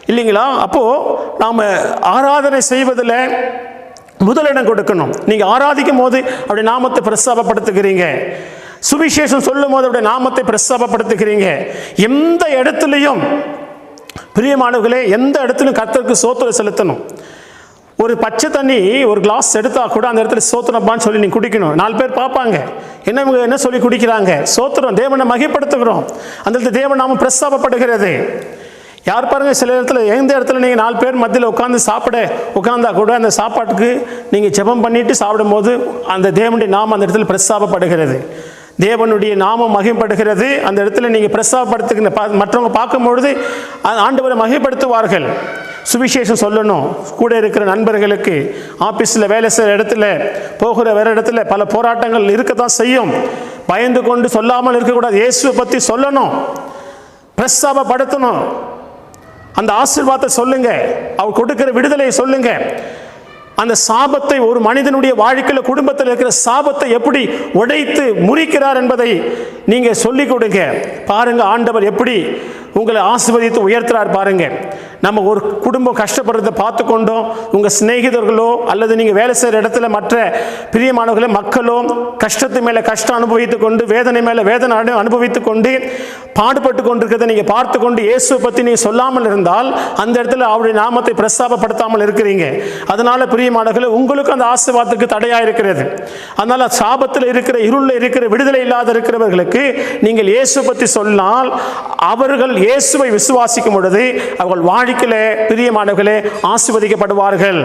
இல்லைங்களா? அப்போ நாம் ஆராதனை செய்வதில் முதலிடம் கொடுக்கணும். நீங்க ஆராதிக்கும் போது அப்படி நாமத்தை பிரஸ்தாபப்படுத்துகிறீங்க, சுவிசேஷம் சொல்லும் போது அப்படி நாமத்தை பிரஸ்தாபப்படுத்துகிறீங்க. எந்த இடத்துலையும் பிரியமானவர்களே, எந்த இடத்துலையும் கர்த்தருக்கு ஸ்தோத்திரம் செலுத்தணும். ஒரு பச்சை தண்ணி ஒரு கிளாஸ் எடுத்தா கூட அந்த இடத்துல சோத்திரப்பான்னு சொல்லி நீங்க குடிக்கணும். 4 பேர் பார்ப்பாங்க, என்ன சொல்லி குடிக்கிறாங்க, சோத்திரம், தேவனை மகிமைப்படுத்துகிறோம். அந்த இடத்துல தேவன் நாம பிரஸ்தாபப்படுகிறது. யார் பாருங்க, சில இடத்துல எந்த இடத்துல நீங்கள் 4 பேர் மத்தியில் உட்கார்ந்தா கூட அந்த சாப்பாட்டுக்கு நீங்கள் ஜெபம் பண்ணிட்டு சாப்பிடும் போது அந்த தேவனுடைய நாமம் அந்த இடத்துல பிரஸ்தாபப்படுகிறது, தேவனுடைய நாமம் மகிமைப்படுகிறது. அந்த இடத்துல நீங்கள் பிரஸ்தாபப்படுத்துகிற மற்றவங்க பார்க்கும்பொழுது ஆண்டவரை மகிமைப்படுத்துவார்கள். சுவிசேஷம் சொல்லணும். கூட இருக்கிற நண்பர்களுக்கு, ஆபீஸில் வேலை செய்கிற இடத்துல, போகிற வேற இடத்துல பல போராட்டங்கள் இருக்கத்தான் செய்யும். பயந்து கொண்டு சொல்லாமல் இருக்கக்கூடாது. இயேசுவை பற்றி சொல்லணும், பிரஸ்தாபப்படுத்தணும். அந்த ஆசீர்வாதத்தை சொல்லுங்க, அவர் கொடுக்கிற விடுதலையை சொல்லுங்க. அந்த சாபத்தை, ஒரு மனிதனுடைய வாழ்க்கையில் குடும்பத்தில் இருக்கிற சாபத்தை எப்படி உடைத்து முறிக்கிறார் என்பதை நீங்க சொல்லிக் கொடுங்க. பாருங்க, ஆண்டவர் எப்படி உங்களை ஆசீர்வதித்து உயர்த்துறார் பாருங்க. நம்ம ஒரு குடும்பம் கஷ்டப்படுறதை பார்த்து கொண்டோம், உங்கள் சிநேகிதர்களோ அல்லது நீங்கள் வேலை செய்கிற இடத்துல மற்ற பிரியமானவர்களே மக்களோ கஷ்டத்து மேலே கஷ்டம் அனுபவித்து கொண்டு, வேதனை மேலே வேதனை அனுபவித்து கொண்டு பாடுபட்டு கொண்டிருக்கிறத நீங்கள் பார்த்து கொண்டு இயேசுவை பற்றி நீங்கள் சொல்லாமல் இருந்தால் அந்த இடத்துல அவருடைய நாமத்தை பிரஸ்தாபப்படுத்தாமல் இருக்கிறீங்க. அதனால பிரியமான பிரியமானவர்களே, உங்களுக்கு அந்த ஆசீர்வாதத்துக்கு தடையாக இருக்கிறது. அதனால் சாபத்தில் இருக்கிற, இருளில் இருக்கிற, விடுதலை இல்லாத இருக்கிறவர்களுக்கு நீங்கள் இயேசு பற்றி சொன்னால் அவர்கள் இயேசுவை விசுவாசிக்கும் பொழுது அவர்கள் வாழ்க்கையிலே பிரியமானவர்களே ஆசீர்வதிக்கப்படுவார்கள்.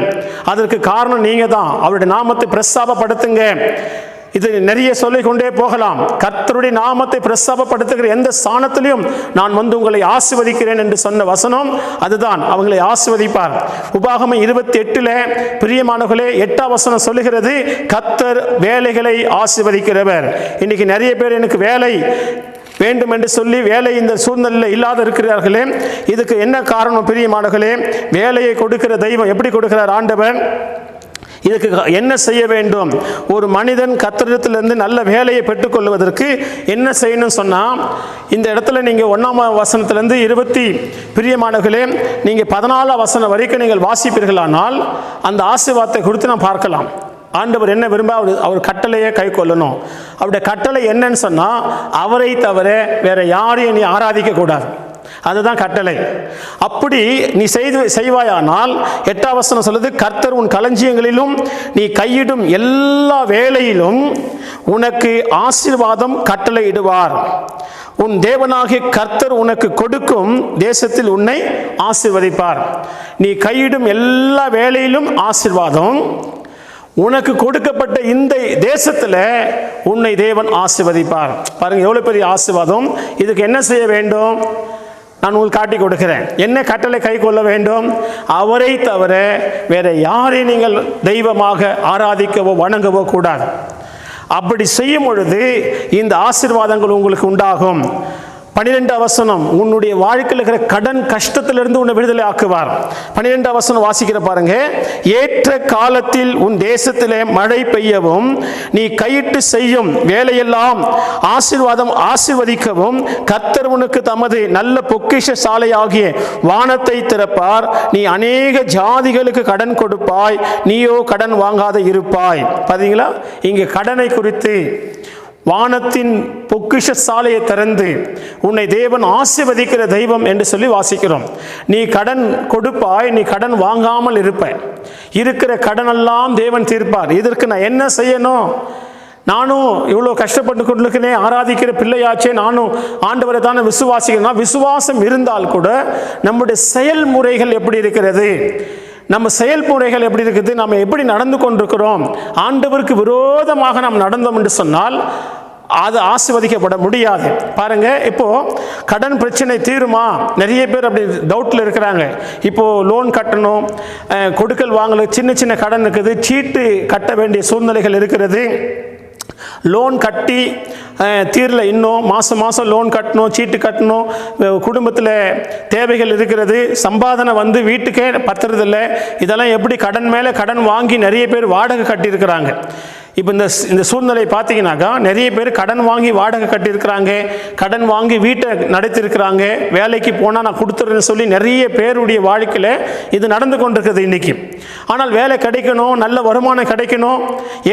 அதற்கு காரணம் நீங்கள் தான். அவருடைய நாமத்தை பிரஸ்தாபப்படுத்துங்க. இது நிறைய சொல்லிக்கொண்டே போகலாம். கர்த்தருடைய நாமத்தை பிரஸ்தாபப்படுத்துகிற எந்த ஸ்தானத்திலையும் நான் வந்து உங்களை ஆசீர்வதிக்கிறேன் என்று சொன்ன வசனம் அதுதான். அவங்களை ஆசீர்வதிப்பார். உபாகமம் 28 பிரியமானவர்களே 8ஆம் வசனம் சொல்லுகிறது, கர்த்தர் வேலைகளை ஆசீர்வதிக்கிறவர். இன்னைக்கு நிறைய பேர் எனக்கு வேலை வேண்டும் என்று சொல்லி வேலை இந்த சூழ்நிலையில் இல்லாத இருக்கிறார்களே. இதுக்கு என்ன காரணம் பிரியமானவர்களே? வேலையை கொடுக்கிற தெய்வம் எப்படி கொடுக்கிறார் ஆண்டவர்? இதுக்கு என்ன செய்ய வேண்டும்? ஒரு மனிதன் கர்த்தரிடத்திலிருந்து நல்ல வேலையை பெற்றுக்கொள்வதற்கு என்ன செய்யணும்னு சொன்னால், இந்த இடத்துல நீங்கள் 1ஆம் வசனத்திலிருந்து 20 பிரியமானவர்களே நீங்கள் 14ஆம் வசனம் வரைக்கும் நீங்கள் வாசிப்பீர்களானால் அந்த ஆசீர்வாதத்தை குறித்து நாம் பார்க்கலாம். ஆண்டவர் என்ன விரும்ப? அவர் கட்டளையை கை கொள்ளணும். அவருடைய கட்டளை என்னன்னு சொன்னால், அவரை தவிர வேற யாரையும் நீ ஆராதிக்க கூடாது. அதுதான் கட்டளை. அப்படி நீ செய்வாயானால் 8ஆம் வசனம் சொல்லுது, கர்த்தர் உன் களஞ்சியங்களிலும் நீ கையிடும் எல்லா வேலையிலும் உனக்கு ஆசீர்வாதம் கட்டளை இடுவார். உன் தேவனாகிய கர்த்தர் உனக்கு கொடுக்கும் தேசத்தில் உன்னை ஆசீர்வதிப்பார். நீ கையிடும் எல்லா வேலையிலும் ஆசீர்வாதம், உனக்கு கொடுக்கப்பட்ட இந்த தேசத்தில் உன்னை தேவன் ஆசீர்வதிப்பார். பாருங்க எவ்வளவு பெரிய ஆசீர்வாதம். இதுக்கு என்ன செய்ய வேண்டும்? நான் உங்களுக்கு காட்டி கொடுக்கிறேன். என்ன கட்டளை கை கொள்ள வேண்டும்? அவரை தவிர வேற யாரையும் நீங்கள் தெய்வமாக ஆராதிக்கவோ வணங்கவோ கூடாது. அப்படி செய்யும் பொழுது இந்த ஆசீர்வாதங்கள் உங்களுக்கு உண்டாகும். 12ஆம் வசனம், உன்னுடைய வாழ்க்கையில் இருக்கிற கடன் கஷ்டத்திலிருந்து உன்னை விடுதலை ஆக்குவார். 12ஆம் வசனம் வாசிக்கிற பாருங்க, ஏற்ற காலத்தில் உன் தேசத்திலே மழை பெய்யவும் நீ கையிட்டு செய்யும் வேலையெல்லாம் ஆசீர்வதிக்கவும் கர்த்தர் உனக்கு தமது நல்ல பொக்கிஷ சாலையாகிய வானத்தை திறப்பார். நீ அநேக ஜாதிகளுக்கு கடன் கொடுப்பாய், நீயோ கடன் வாங்காத இருப்பாய். பாத்தீங்களா? இங்கே கடனை குறித்து வானத்தின் பொக்கிஷ சாலையை திறந்து உன்னை தேவன் ஆசீர்வதிக்கிற தெய்வம் என்று சொல்லி வாசிக்கிறோம். நீ கடன் கொடுப்பாய், நீ கடன் வாங்காமல் இருப்பாய். இருக்கிற கடனெல்லாம் தேவன் தீர்ப்பார். இதற்கு நான் என்ன செய்யணும்? நானும் இவ்வளோ கஷ்டப்பட்டு கொண்டிருக்கிறேன், ஆராதிக்கிற பிள்ளையாச்சே, நானும் ஆண்டவரை தானே விசுவாசிக்கிறேன். விசுவாசம் இருந்தால் கூட நம்முடைய செயல்முறைகள் எப்படி இருக்கிறது? நம்ம செயல்முறைகள் எப்படி இருக்குது? நம்ம எப்படி நடந்து கொண்டிருக்கிறோம்? ஆண்டவருக்கு விரோதமாக நாம் நடந்தோம் என்று சொன்னால் அது ஆசீர்வதிக்கப்பட முடியாது. பாருங்க, இப்போ கடன் பிரச்சனை தீருமா? நிறைய பேர் அப்படி டவுட்ல இருக்கிறாங்க. இப்போ லோன் கட்டணும், கொடுக்கல் வாங்கல, சின்ன சின்ன கடன் இருக்குது, சீட்டு கட்ட வேண்டிய சூழ்நிலைகள் இருக்கிறது. லோன் கட்டி தீரல, இன்னும் மாதம் மாதம் லோன் கட்டணும், சீட்டு கட்டணும், குடும்பத்தில் தேவைகள் இருக்கிறது, சம்பாதனை வந்து வீட்டுக்கே பத்துறதில்லை. இதெல்லாம் எப்படி? கடன் மேலே கடன் வாங்கி நிறைய பேர் வாடகை கட்டியிருக்கிறாங்க. இப்போ இந்த சூழ்நிலை பார்த்தீங்கன்னாக்கா நிறைய பேர் கடன் வாங்கி வாடகை கட்டியிருக்கிறாங்க, கடன் வாங்கி வீட்டை நடத்தியிருக்கிறாங்க. வேலைக்கு போனால் நான் கொடுத்துறேன்னு சொல்லி நிறைய பேருடைய வாழ்க்கையில் இது நடந்து கொண்டிருக்குது இன்னைக்கு. ஆனால் வேலை கிடைக்கணும், நல்ல வருமானம் கிடைக்கணும்,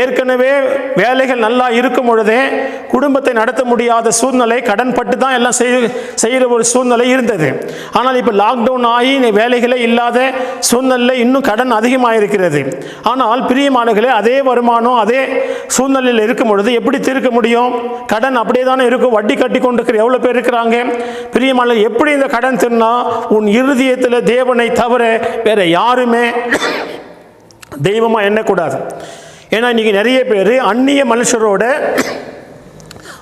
ஏற்கனவே வேலைகள் நல்லா இருக்கும் பொழுதே குடும்பத்தை நடத்த முடியாத சூழ்நிலை, கடன் பட்டு தான் எல்லாம் செய்கிற ஒரு சூழ்நிலை இருந்தது. ஆனால் இப்போ லாக்டவுன் ஆகி வேலைகளே இல்லாத சூழ்நிலை, இன்னும் கடன் அதிகமாக இருக்கிறது. ஆனால் பிரியமானவர்களே, அதே வருமானம் அதே சூழ்நிலையில் இருக்கும் பொழுது எப்படி தீர்க்க முடியும்? கடன் அப்படியே தானே இருக்கும். வட்டி கட்டி கொண்டிருக்கிற எவ்வளோ பேர் இருக்கிறாங்க. பிரியமான, எப்படி இந்த கடன் தின்னா? உன் இருதயத்தில் தேவனை தவிர வேற யாருமே தெய்வமா எண்ணக்கூடாது. ஏன்னா இன்னைக்கு நிறைய பேர் அந்நிய மனுஷரோட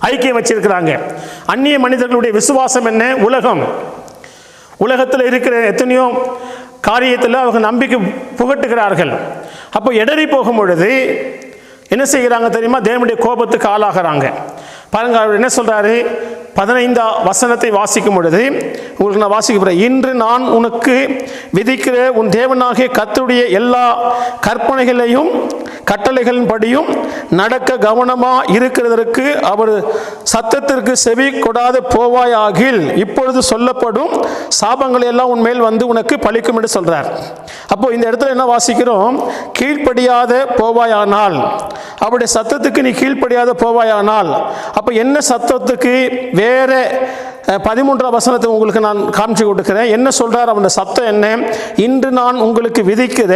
ஐக்கியம் வச்சிருக்கிறாங்க. அந்நிய மனிதர்களுடைய விசுவாசம் என்ன? உலகத்தில் இருக்கிற எத்தனையோ காரியத்தில் அவங்க நம்பிக்கை புகட்டுகிறார்கள். அப்போ இடறி போகும் பொழுது என்ன செய்கிறாங்க தெரியுமா? தேவனுடைய கோபத்துக்கு ஆளாகிறாங்க. பாருங்க, அவர் என்ன சொல்றாரு? 15ஆம் வசனத்தை வாசிக்கும் பொழுது உங்களுக்கு நான் வாசிக்கிறேன். இன்று நான் உனக்கு விதிக்கிற உன் தேவனாகிய கர்த்தருடைய எல்லா கற்பனைகளையும் கட்டளைகளின் படியும் நடக்க கவனமா இருக்கிறதற்கு அவர் சத்தத்திற்கு செவி கொடாது போவாயாகில் இப்பொழுது சொல்லப்படும் சாபங்கள் எல்லாம் உன்மேல் வந்து உனக்கு பலிக்கும் என்று சொல்றார். அப்போ இந்த இடத்துல என்ன வாசிக்கிறோம்? கீழ்ப்படியாத போவாயானால், அவருடைய சத்தத்துக்கு நீ கீழ்ப்படியாத போவாயானால், அப்போ என்ன சத்தத்துக்கு? வேற 13ஆம் வசனத்தை உங்களுக்கு நான் காமிச்சு கொடுக்கிறேன். என்ன சொல்றார்? அவனுடைய சத்தம் என்ன? இன்று நான் உங்களுக்கு விதிக்கிற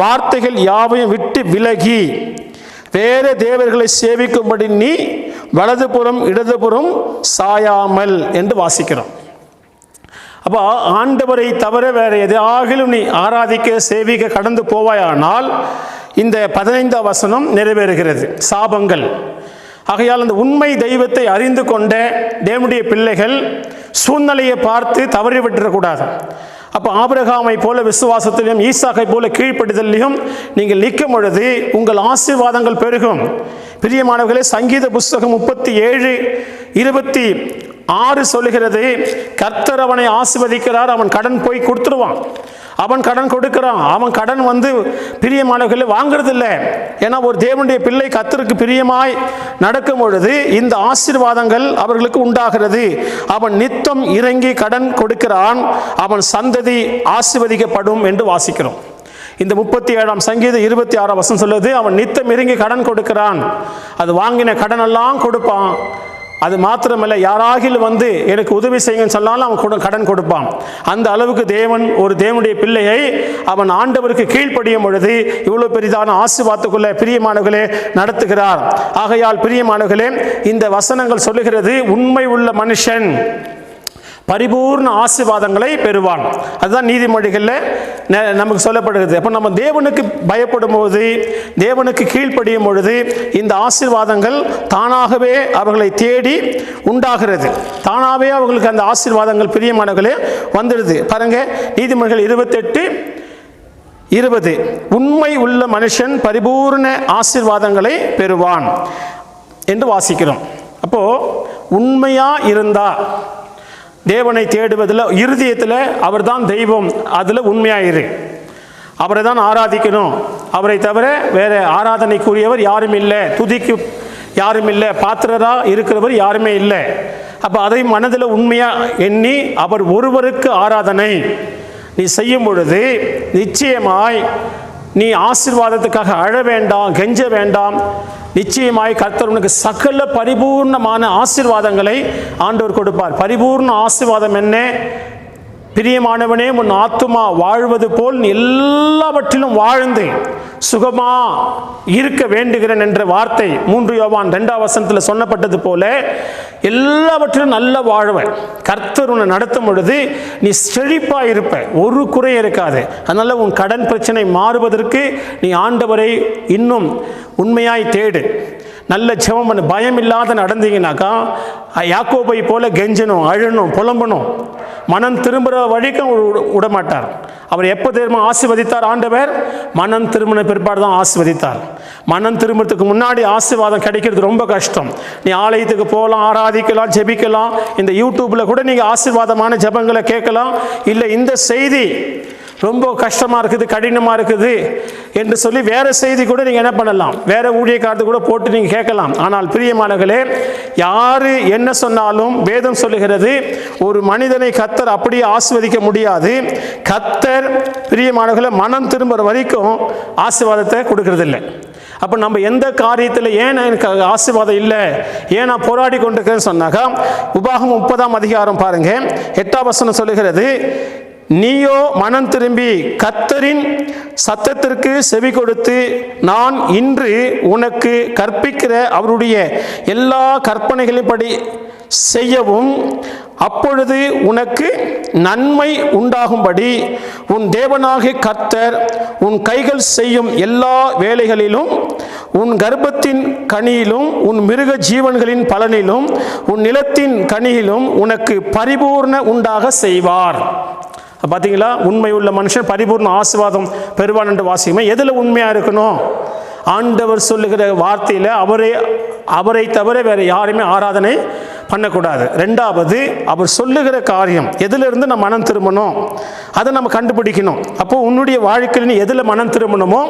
வார்த்தைகள் யாவையும் விட்டு விலகி வேறு தேவர்களை சேவிக்கும்படி நீ வலதுபுறம் இடதுபுறம் சாயாமல் என்று வாசிக்கிறோம். அப்போ ஆண்டவரை தவிர வேறு எதாகிலும் நீ ஆராதிக்க சேவிக்க கடந்து போவாயானால் இந்த 15ஆம் வசனம் நிறைவேறுகிறது, சாபங்கள். ஆகையால் அந்த உண்மை தெய்வத்தை அறிந்து கொண்ட தேவனுடைய பிள்ளைகள் சூழ்நிலையை பார்த்து தவறி விட்டுறக்கூடாது. அப்போ ஆபிரகாமை போல விசுவாசத்திலும் ஈசாக்கை போல கீழ்ப்படிதலையும் நீங்கள் நிற்கும் பொழுது உங்கள் ஆசீர்வாதங்கள் பெருகும். பிரியமானவர்களே, சங்கீத புஸ்தகம் 37:26 சொல்லுகிறது, கர்த்தர் அவனை ஆசீர்வதிக்கிறார், அவன் கடன் போய் கொடுத்துருவான். அவன் கடன் கொடுக்கிறான், அவன் கடன் பிரியமானவர்களை வாங்குறதில்லை. ஏன்னா ஒரு தேவனுடைய பிள்ளை கர்த்தருக்கு பிரியமாய் நடக்கும் பொழுது இந்த ஆசீர்வாதங்கள் அவர்களுக்கு உண்டாகிறது. அவன் நித்தம் இறங்கி கடன் கொடுக்கிறான், அவன் சந்ததி ஆசீர்வதிக்கப்படும் என்று வாசிக்கிறோம். இந்த 37ஆம் சங்கீதம் 26ஆம் வசனம் சொல்லுது, அவன் நித்தம் இறங்கி கடன் கொடுக்கிறான், அது வாங்கின கடன் எல்லாம் கொடுப்பான். அது மாத்திரமல்ல, யாராகிலும் எனக்கு உதவி செய்யுங்கன்னு சொன்னாலும் அவன் கடன் கொடுப்பான். அந்த அளவுக்கு தேவன் ஒரு தேவனுடைய பிள்ளையை அவன் ஆண்டவருக்கு கீழ்ப்படியும் பொழுது இவ்வளோ பெரிதான ஆசீர்வாதத்துக்குள்ள பிரியமானவர்களே நடத்துகிறார். ஆகையால் பிரியமானவர்களே, இந்த வசனங்கள் சொல்லுகிறது, உண்மை உள்ள மனுஷன் பரிபூர்ண ஆசீர்வாதங்களை பெறுவான். அதுதான் நீதிமொழிகளில் நமக்கு சொல்லப்படுகிறது. அப்போ நம்ம தேவனுக்கு பயப்படும் போது, தேவனுக்கு கீழ்ப்படியும் பொழுது இந்த ஆசீர்வாதங்கள் தானாகவே அவர்களை தேடி உண்டாகிறது. தானாகவே அவர்களுக்கு அந்த ஆசீர்வாதங்கள் பிரியமானவர்களே வந்துடுது. பாருங்க, நீதிமொழிகள் 28:20, உண்மை உள்ள மனுஷன் பரிபூர்ண ஆசீர்வாதங்களை பெறுவான் என்று வாசிக்கிறோம். அப்போ உண்மையா இருந்தா தேவனை தேடுவதில் இருதயத்தில் அவர் தான் தெய்வம், அதில் உண்மையாயிரு. அவரை தான் ஆராதிக்கணும். அவரை தவிர வேறு ஆராதனைக்குரியவர் யாரும் இல்லை, துதிக்கு யாரும் இல்லை, பாத்திரராக இருக்கிறவர் யாருமே இல்லை. அப்போ அதை மனதில் உண்மையாக எண்ணி அவர் ஒருவருக்கு ஆராதனை நீ செய்யும் பொழுது நிச்சயமாய் நீ ஆசீர்வாதத்துக்காக அழ வேண்டாம், கெஞ்ச வேண்டாம். நிச்சயமாய் கர்த்தர் உனக்கு சகல பரிபூர்ணமான ஆசீர்வாதங்களை ஆண்டவர் கொடுப்பார். பரிபூர்ண ஆசீர்வாதம் என்ன? பிரியமானவனே, உன் ஆத்துமா வாழ்வது போல் நீ எல்லாவற்றிலும் வாழ்ந்து சுகமா இருக்க வேண்டுகிறேன் என்ற வார்த்தை 3 யோவான் 2ஆம் வசனத்தில் சொன்னப்பட்டது போல எல்லாவற்றிலும் நல்ல வாழ்வை கர்த்தர் உன்னை நடத்தும் பொழுது நீ செழிப்பாக இருப்ப, ஒரு குறை இருக்காது. அதனால் உன் கடன் பிரச்சனை மாறுவதற்கு நீ ஆண்டவரை இன்னும் உண்மையாய் தேடு. நல்ல ஜெபம் பண்ணு. பயம் இல்லாத நடந்தீங்கன்னாக்கா யாக்கோபை போல கெஞ்சணும், அழணும், புலம்பணும். மனம் திரும்புகிற வழிக்கும் விடமாட்டார். அவர் எப்போ திரும்ப ஆசீர்வதித்தார்? ஆண்டவர் மனம் திரும்பின பிற்பாடு தான் ஆசீர்வதித்தார். மனம் திரும்புறதுக்கு முன்னாடி ஆசீர்வாதம் கிடைக்கிறது ரொம்ப கஷ்டம். நீ ஆலயத்துக்கு போகலாம், ஆராதிக்கலாம், ஜெபிக்கலாம். இந்த யூடியூப்பில் கூட நீங்கள் ஆசீர்வாதமான ஜெபங்களை கேட்கலாம். இல்லை இந்த செய்தி ரொம்ப கஷ்டமாக இருக்குது, கடினமாக இருக்குது என்று சொல்லி வேறு செய்தி கூட நீங்கள் என்ன பண்ணலாம், வேறு ஊழியக்காரத்து கூட போட்டு நீங்கள் கேட்கலாம். ஆனால் பிரியமானவர்களே, யார் என்ன சொன்னாலும் வேதம் சொல்லுகிறது, ஒரு மனிதனை கர்த்தர் அப்படியே ஆசீர்வதிக்க முடியாது. கர்த்தர் பிரியமானவர்களை மனம் திரும்புகிற வரைக்கும் ஆசீர்வாதத்தை கொடுக்கறதில்லை. அப்போ நம்ம எந்த காரியத்தில் ஏன் எனக்கு ஆசீர்வாதம் இல்லை, ஏன் நான் போராடி கொண்டிருக்கிறேன்னு சொன்னாக்கா, உபாகமம் 30ஆம் அதிகாரம் பாருங்கள், 8ஆம் வசனம் சொல்லுகிறது, நீயோ மனம் திரும்பி கர்த்தரின் சத்தத்திற்கு செவி கொடுத்து நான் இன்று உனக்கு கற்பிக்கிற அவருடைய எல்லா கற்பனைகளின்படி செய்யவும், அப்பொழுது உனக்கு நன்மை உண்டாகும்படி உன் தேவனாகிய கர்த்தர் உன் கைகள் செய்யும் எல்லா வேலைகளிலும், உன் கர்ப்பத்தின் கனியிலும், உன் மிருக ஜீவன்களின் பலனிலும், உன் நிலத்தின் கனியிலும் உனக்கு பரிபூர்ண உண்டாக செய்வார். பார்த்தீங்களா, உண்மை உள்ள மனுஷன் பரிபூர்ண ஆசீர்வாதம் பெறுவான் என்று வாசிக்குமே. எதில் உண்மையாக இருக்கணும்? ஆண்டவர் சொல்லுகிற வார்த்தையில் அவரை தவிர வேறு யாருமே ஆராதனை பண்ணக்கூடாது. ரெண்டாவது, அவர் சொல்லுகிற காரியம் எதிலிருந்து நம்ம மனம் திரும்பணும் அதை நம்ம கண்டுபிடிக்கணும். அப்போது உன்னுடைய வாழ்க்கையில் நீ எதில் மனம் திரும்பணுமோ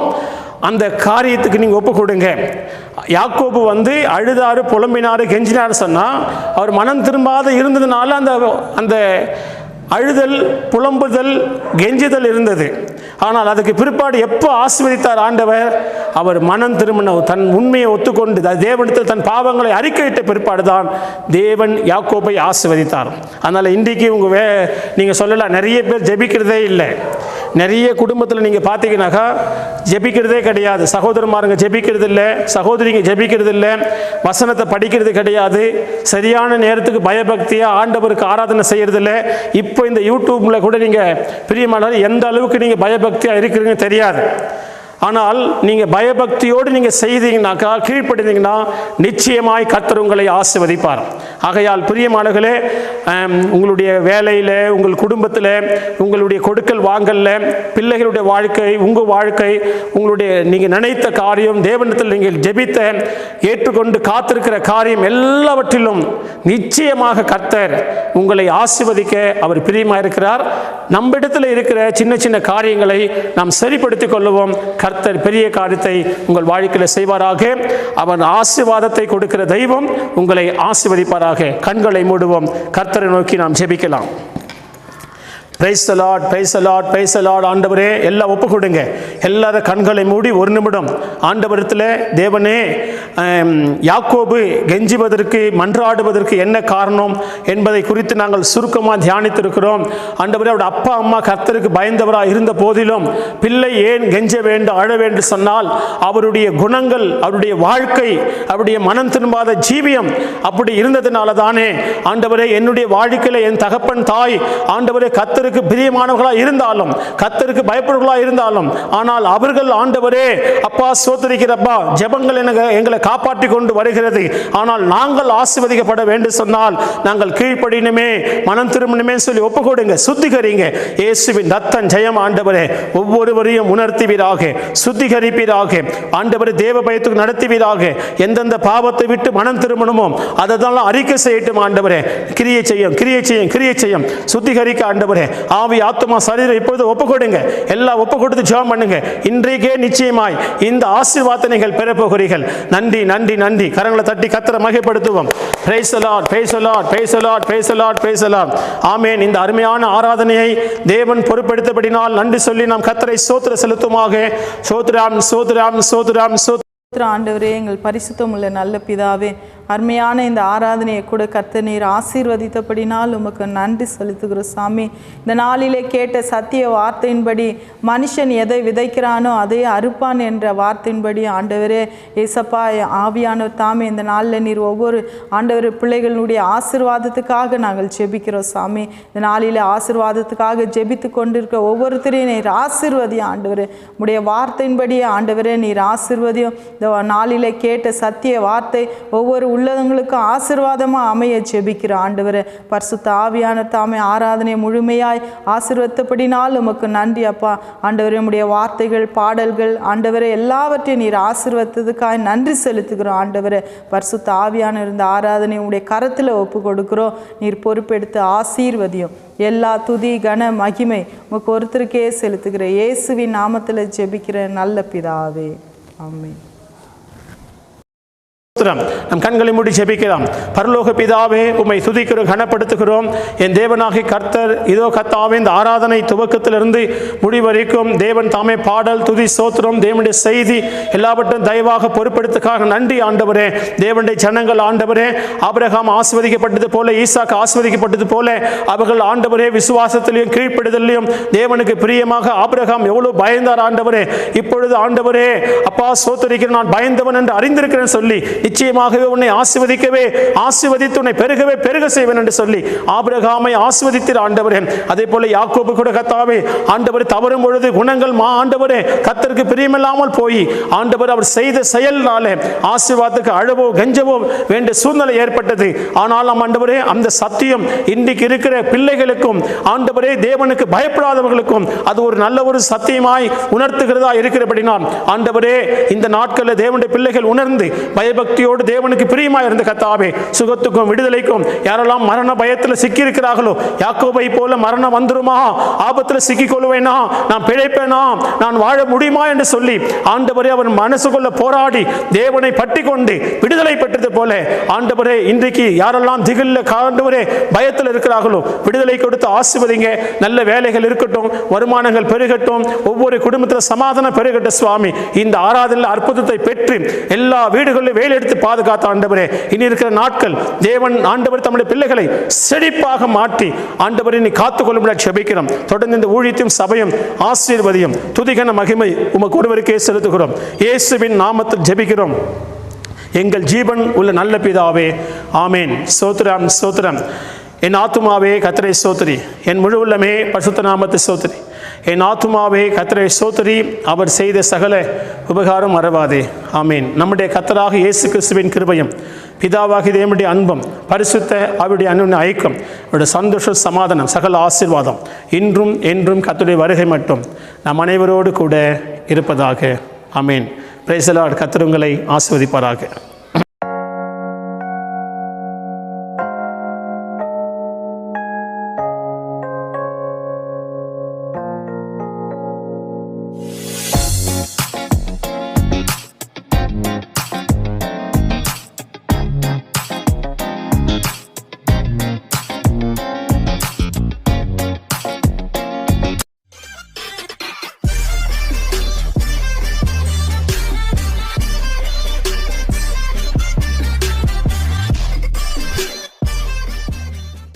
அந்த காரியத்துக்கு நீங்கள் ஒப்பு கொடுங்க. யாக்கோபு அழுதாரு, புலம்பினாரு, கெஞ்சினாரு சொன்னால் அவர் மனம் திரும்பாத இருந்ததுனால அந்த அழுதல், புலம்புதல், கெஞ்சுதல் இருந்தது. ஆனால் அதுக்கு பிற்பாடு எப்போ ஆசீர்வதித்தார் ஆண்டவர்? அவர் மனம் திரும்பின, தன் உண்மையை ஒத்துக்கொண்டு தேவனிடத்தில் தன் பாவங்களை அறிக்கையிட்ட பிற்பாடு தான் தேவன் யாக்கோபை ஆசீர்வதித்தார். அதனால் இன்றைக்கு நீங்கள் சொல்லலாம், நிறைய பேர் ஜெபிக்கிறதே இல்லை. நிறைய குடும்பத்தில் நீங்கள் பார்த்தீங்கன்னாக்கா ஜெபிக்கிறதே கிடையாது. சகோதரமாருங்க ஜெபிக்கிறது இல்லை, சகோதரிங்க ஜெபிக்கிறது இல்லை, வசனத்தை படிக்கிறது கிடையாது, சரியான நேரத்துக்கு பயபக்தியாக ஆண்டவருக்கு ஆராதனை செய்கிறது இல்லை. இப்போ இந்த யூடியூப்பில் கூட நீங்கள் பிரியமானவர் எந்த அளவுக்கு நீங்கள் பயபக்தியாக இருக்கிறீங்க தெரியாது. ஆனால் நீங்கள் பயபக்தியோடு நீங்கள் செய்தீங்கன்னாக்கா, கீழ்ப்படிந்தீங்கன்னா நிச்சயமாய் கர்த்தர் உங்களை ஆசீர்வதிப்பார். ஆகையால் பிரியமானவர்களே, உங்களுடைய வேலையில், உங்கள் குடும்பத்தில், உங்களுடைய கொடுக்கல் வாங்கலில், பிள்ளைகளுடைய வாழ்க்கை, உங்கள் வாழ்க்கை, உங்களுடைய நீங்கள் நினைத்த காரியம், தேவனிடத்தில் நீங்கள் ஜெபித்த ஏற்றுக்கொண்டு காத்திருக்கிற காரியம் எல்லாவற்றிலும் நிச்சயமாக கர்த்தர் உங்களை ஆசீர்வதிக்க அவர் பிரியமாக இருக்கிறார். நம்மிடத்தில் இருக்கிற சின்ன சின்ன காரியங்களை நாம் சரிப்படுத்திக் கொள்ளுவோம். கர்த்தர் பெரிய காரியத்தை உங்கள் வாழ்க்கையில் செய்வாராக. அவன் ஆசீர்வாதத்தை கொடுக்கிற தெய்வம் உங்களை ஆசீர்வதிப்பாராக. கண்களை மூடுவோம், கர்த்தரை நோக்கி நாம் ஜெபிக்கலாம். Price the Lord, praise the Lord, praise the Lord. ஆண்டவரே, எல்லாம் ஒப்பு கொடுங்க. எல்லாரும் கண்களை மூடி ஒரு நிமிடம் ஆண்டவரத்தில், தேவனே, யாக்கோபு கெஞ்சுவதற்கு, மன்றாடுவதற்கு என்ன காரணம் என்பதை குறித்து நாங்கள் சுருக்கமாக தியானித்திருக்கிறோம். ஆண்டவரே, அவருடைய அப்பா அம்மா கர்த்தருக்கு பயந்தவராக இருந்த போதிலும் பிள்ளை ஏன் கெஞ்ச வேண்டும், அழ வேண்டும் சொன்னால் அவருடைய குணங்கள், அவருடைய வாழ்க்கை, அவருடைய மனம் திரும்பாத ஜீவியம் அப்படி இருந்ததுனால தானே ஆண்டவரே, என்னுடைய வாழ்க்கையில் என் தகப்பன் தாய் ஆண்டவரே கர்த்தருக்கு பிரியமானவர்களாக இருந்தாலும், கர்த்தருக்கு பயப்படுவர்களாக இருந்தாலும், ஆனால் அவர்கள் ஆண்டவரே அப்பா ஸ்தோத்திரிக்கிறப்பா, ஜெபங்கள் எங்களை காப்பாற்றி கொண்டு வருகிறது. ஆனால் நாங்கள் ஆசீர்வதிக்கப்பட வேண்டும் சொன்னால் நாங்கள் கீழ்ப்படினுமே, மனம் திரும்பணுமே சொல்லி ஒப்பு கொடுங்க. சுத்திகரிங்க. இயேசுவின் ரத்தம் ஜெயம். ஆண்டவரே, ஒவ்வொருவரையும் உணர்த்துவீராக, சுத்திகரிப்பீராக. ஆண்டவரே, தேவ பயத்துக்கு நடத்துவீராக. எந்தெந்த பாவத்தை விட்டு மனம் திரும்பணுமோ அதெல்லாம் அறிக்கை செய்யட்டும். ஆண்டவரே, கிரியை செய்யும், கிரியை செய்யும், கிரியை செய்யும். சுத்திகரிக்க ஆண்டவரே, ஆவி, ஆத்மா, சரீரம் இப்பொழுது ஒப்பு கொடுங்க. எல்லாம் ஒப்பு கொடுத்து ஜெபம் பண்ணுங்க. இன்றைக்கே நிச்சயமாய் இந்த ஆசீர்வாதத்தை நீங்கள் பெற போகிறீர்கள். நன்றி, நன்றி, நன்றி. கரங்களை தட்டி கர்த்தரை மகிமைப்படுத்துவோம். Praise the Lord, praise the Lord, praise the Lord, praise the Lord, praise the Lord. ஆமென். இந்த அருமையான ஆராதனையை தேவன் பொறுப்பெடுத்தபடினால் நன்றி சொல்லி நாம் கர்த்தரை ஸ்தோத்திர செலுத்துமாக. ஸ்தோத்திரம், ஸ்தோத்திரம், ஸ்தோத்திரம், ஸ்தோத்திரம். ஆண்டவரே, எங்கள் பரிசுத்தம் உள்ள நல்ல பிதாவே, அருமையான இந்த ஆராதனையை கூட கர்த்தர் நீர் ஆசீர்வதித்தபடினால் உமக்கு நன்றி செலுத்துகிறோம் சாமி. இந்த நாளிலே கேட்ட சத்திய வார்த்தையின்படி மனுஷன் எதை விதைக்கிறானோ அதை அறுப்பான் என்ற வார்த்தையின்படி ஆண்டவரே ஏசப்பா, ஆவியானவர் தாமே இந்த நாளில் நீர் ஒவ்வொரு ஆண்டவர் பிள்ளைகளுடைய ஆசீர்வாதத்துக்காக நாங்கள் ஜெபிக்கிறோம் சாமி. இந்த நாளில் ஆசீர்வாதத்துக்காக ஜெபித்து கொண்டிருக்கிற ஒவ்வொருத்தரையும் நீர் ஆசீர்வதியும் ஆண்டவர். உடைய வார்த்தையின்படியே ஆண்டவரே நீர் ஆசீர்வதியும். இந்த நாளிலே கேட்ட சத்திய வார்த்தை ஒவ்வொரு உள்ளவங்களுக்கு ஆசீர்வாதமாக அமைய ஜெபிக்கிற ஆண்டவரே, பரிசுத்த ஆவியான தாமே ஆராதனை முழுமையாய் ஆசீர்வதித்தபடினால் உமக்கு நன்றி அப்பா. ஆண்டவரே, உம்முடைய வார்த்தைகள், பாடல்கள் ஆண்டவரே எல்லாவற்றையும் நீர் ஆசீர்வதித்ததுக்காக நன்றி செலுத்துகிறோம் ஆண்டவரே. பரிசுத்த ஆவியான இருந்த ஆராதனை உம்முடைய கரத்தில் ஒப்பு கொடுக்கிறோம். நீர் பொறுப்பெடுத்து ஆசீர்வதியும். எல்லா துதி, கன, மகிமை உமக்கு ஒருத்தருக்கே செலுத்துகிற இயேசுவின் நாமத்தில் ஜெபிக்கிற நல்ல பிதாவே, ஆமென். நம் கண்களை மூடி ஜெபிக்கலாம். பரலோக பிதாவே, உம்மை துதிக்கிறோம், கனப்படுத்துகிறோம். என் தேவனாகிய கர்த்தர், இதோ கர்த்தாவே, இந்த ஆராதனை துவக்கத்திலிருந்து முடிவரைக்கும் தேவன் தாமே பாடல், துதி, ஸ்தோத்திரம், தேவனுடைய செய்தி எல்லாவற்றையும் தயவாக பொறுப்பெடுத்துக்காக நன்றி ஆண்டவரே. தேவனுடைய ஜனங்கள் ஆண்டவரே, ஆபிரகாம் ஆசீர்வதிக்கப்பட்டது போல, ஈசாக்கு ஆசீர்வதிக்கப்பட்டது போல அவர்கள் ஆண்டவரே விசுவாசத்திலையும் கீழ்ப்படிதலையும் தேவனுக்கு பிரியமாக ஆபிரகாம் எவ்வளவு பயந்தார் ஆண்டவரே. இப்பொழுது ஆண்டவரே அப்பா ஸ்தோத்திரிக்கிறேன், நான் பயந்தவன் என்று அறிந்திருக்கிறேன் சொல்லி நிச்சயமாகவே உன்னை ஆசீர்வதிக்கவே, ஆசீர்வதித்து உன்னை பெருகவே பெருக செய்வேன் என்று சொல்லி ஆபிரகாமை ஆசீர்வதித்தீர் ஆண்டவரே. அதே போல யாக்கோபு கூட கர்த்தாவே ஆண்டவரே தவறும் பொழுது குணங்கள் ஆண்டவரே கர்த்தருக்கு பிரியமில்லாமல் போய் ஆண்டவர் அவர் செய்த செயல்னாலே ஆசீர்வாதத்துக்கு அழவோ கெஞ்சவோ வேண்டிய சூழ்நிலை ஏற்பட்டது. ஆனாலும் ஆண்டவரே, அந்த சத்தியம் இன்றைக்கு இருக்கிற பிள்ளைகளுக்கும் ஆண்டவரே தேவனுக்கு பயப்படாதவர்களுக்கும் அது ஒரு நல்ல ஒரு சத்தியமாய் உணர்த்துகிறதா இருக்கிறபடினால் ஆண்டவரே, இந்த நாட்களில் தேவனுடைய பிள்ளைகள் உணர்ந்து பயபக்தி பயபக்தியோடு தேவனுக்கு பிரியமாக இருந்த கர்த்தாவே, சுகத்துக்கும் விடுதலைக்கும் யாரெல்லாம் மரண பயத்தில் சிக்கியிருக்கிறார்களோ, யாக்கோபை போல மரணம் வந்துருமா, ஆபத்தில் சிக்கிக்கொள்வேனா, நான் பிழைப்பேனா, நான் வாழ முடியுமா என்று சொல்லி ஆண்டவரே அவன் மனசுக்குள்ள போராடி தேவனை பற்றி கொண்டு விடுதலை பெற்றது போல ஆண்டவரே இன்றைக்கு யாரெல்லாம் திகில்ல ஆண்டவரே பயத்தில் இருக்கிறார்களோ விடுதலை கொடுத்து ஆசீர்வதிங்க. நல்ல வேலைகள் இருக்கட்டும், வருமானங்கள் பெருகட்டும், ஒவ்வொரு குடும்பத்தில் சமாதானம் பெருகட்டும் சுவாமி. இந்த ஆராதனையில் அற்புதத்தை பெற்று எல்லா வீடுகளிலும் வேலை எடுத்து பாதுகாத்த ஆண்டவரே, இனி இருக்கிற நாட்கள் தேவன் ஆண்டவர் தம்முடைய பிள்ளைகளை செழிப்பாக மாற்றி ஆண்டவரை நீ காத்துக்கொள்ளும்படி ஜெபிக்கிறோம். தொடர்ந்து இந்த ஊழியத்தையும் சபையும் ஆசீர்வதியும். துதிகன மகிமை உமக்கு ஒருவருக்கே செலுத்துகிறோம். இயேசுவின் நாமத்தில் ஜெபிக்கிறோம் எங்கள் ஜீவன் உள்ள நல்ல பிதாவே, ஆமேன். ஸ்தோத்திரம் ஸ்தோத்திரம். என் ஆத்துமாவே கர்த்தரை ஸ்தோத்திரி, என் முழு உள்ளமே பரிசுத்த நாமத்தை ஸ்தோத்திரி. என் ஆத்துமாவே கர்த்தரை ஸ்தோத்திரி, அவர் செய்த சகல உபகாரம் மறவாதே. ஆமேன். நம்முடைய கர்த்தராக இயேசு கிறிஸ்துவின் கிருபையும் பிதாவாகிய தேவனுடைய அன்பும் பரிசுத்த அவருடைய அன்பின் ஐக்கியம், அவருடைய சந்தோஷ சமாதானம் சகல ஆசீர்வாதம் இன்றும் என்றும் கர்த்தருடைய வருகை மட்டும் நம் அனைவரோடு கூட இருப்பதாக. ஆமேன். Praise the Lord. கர்த்தர் உங்களை ஆசீர்வதிப்பாராக.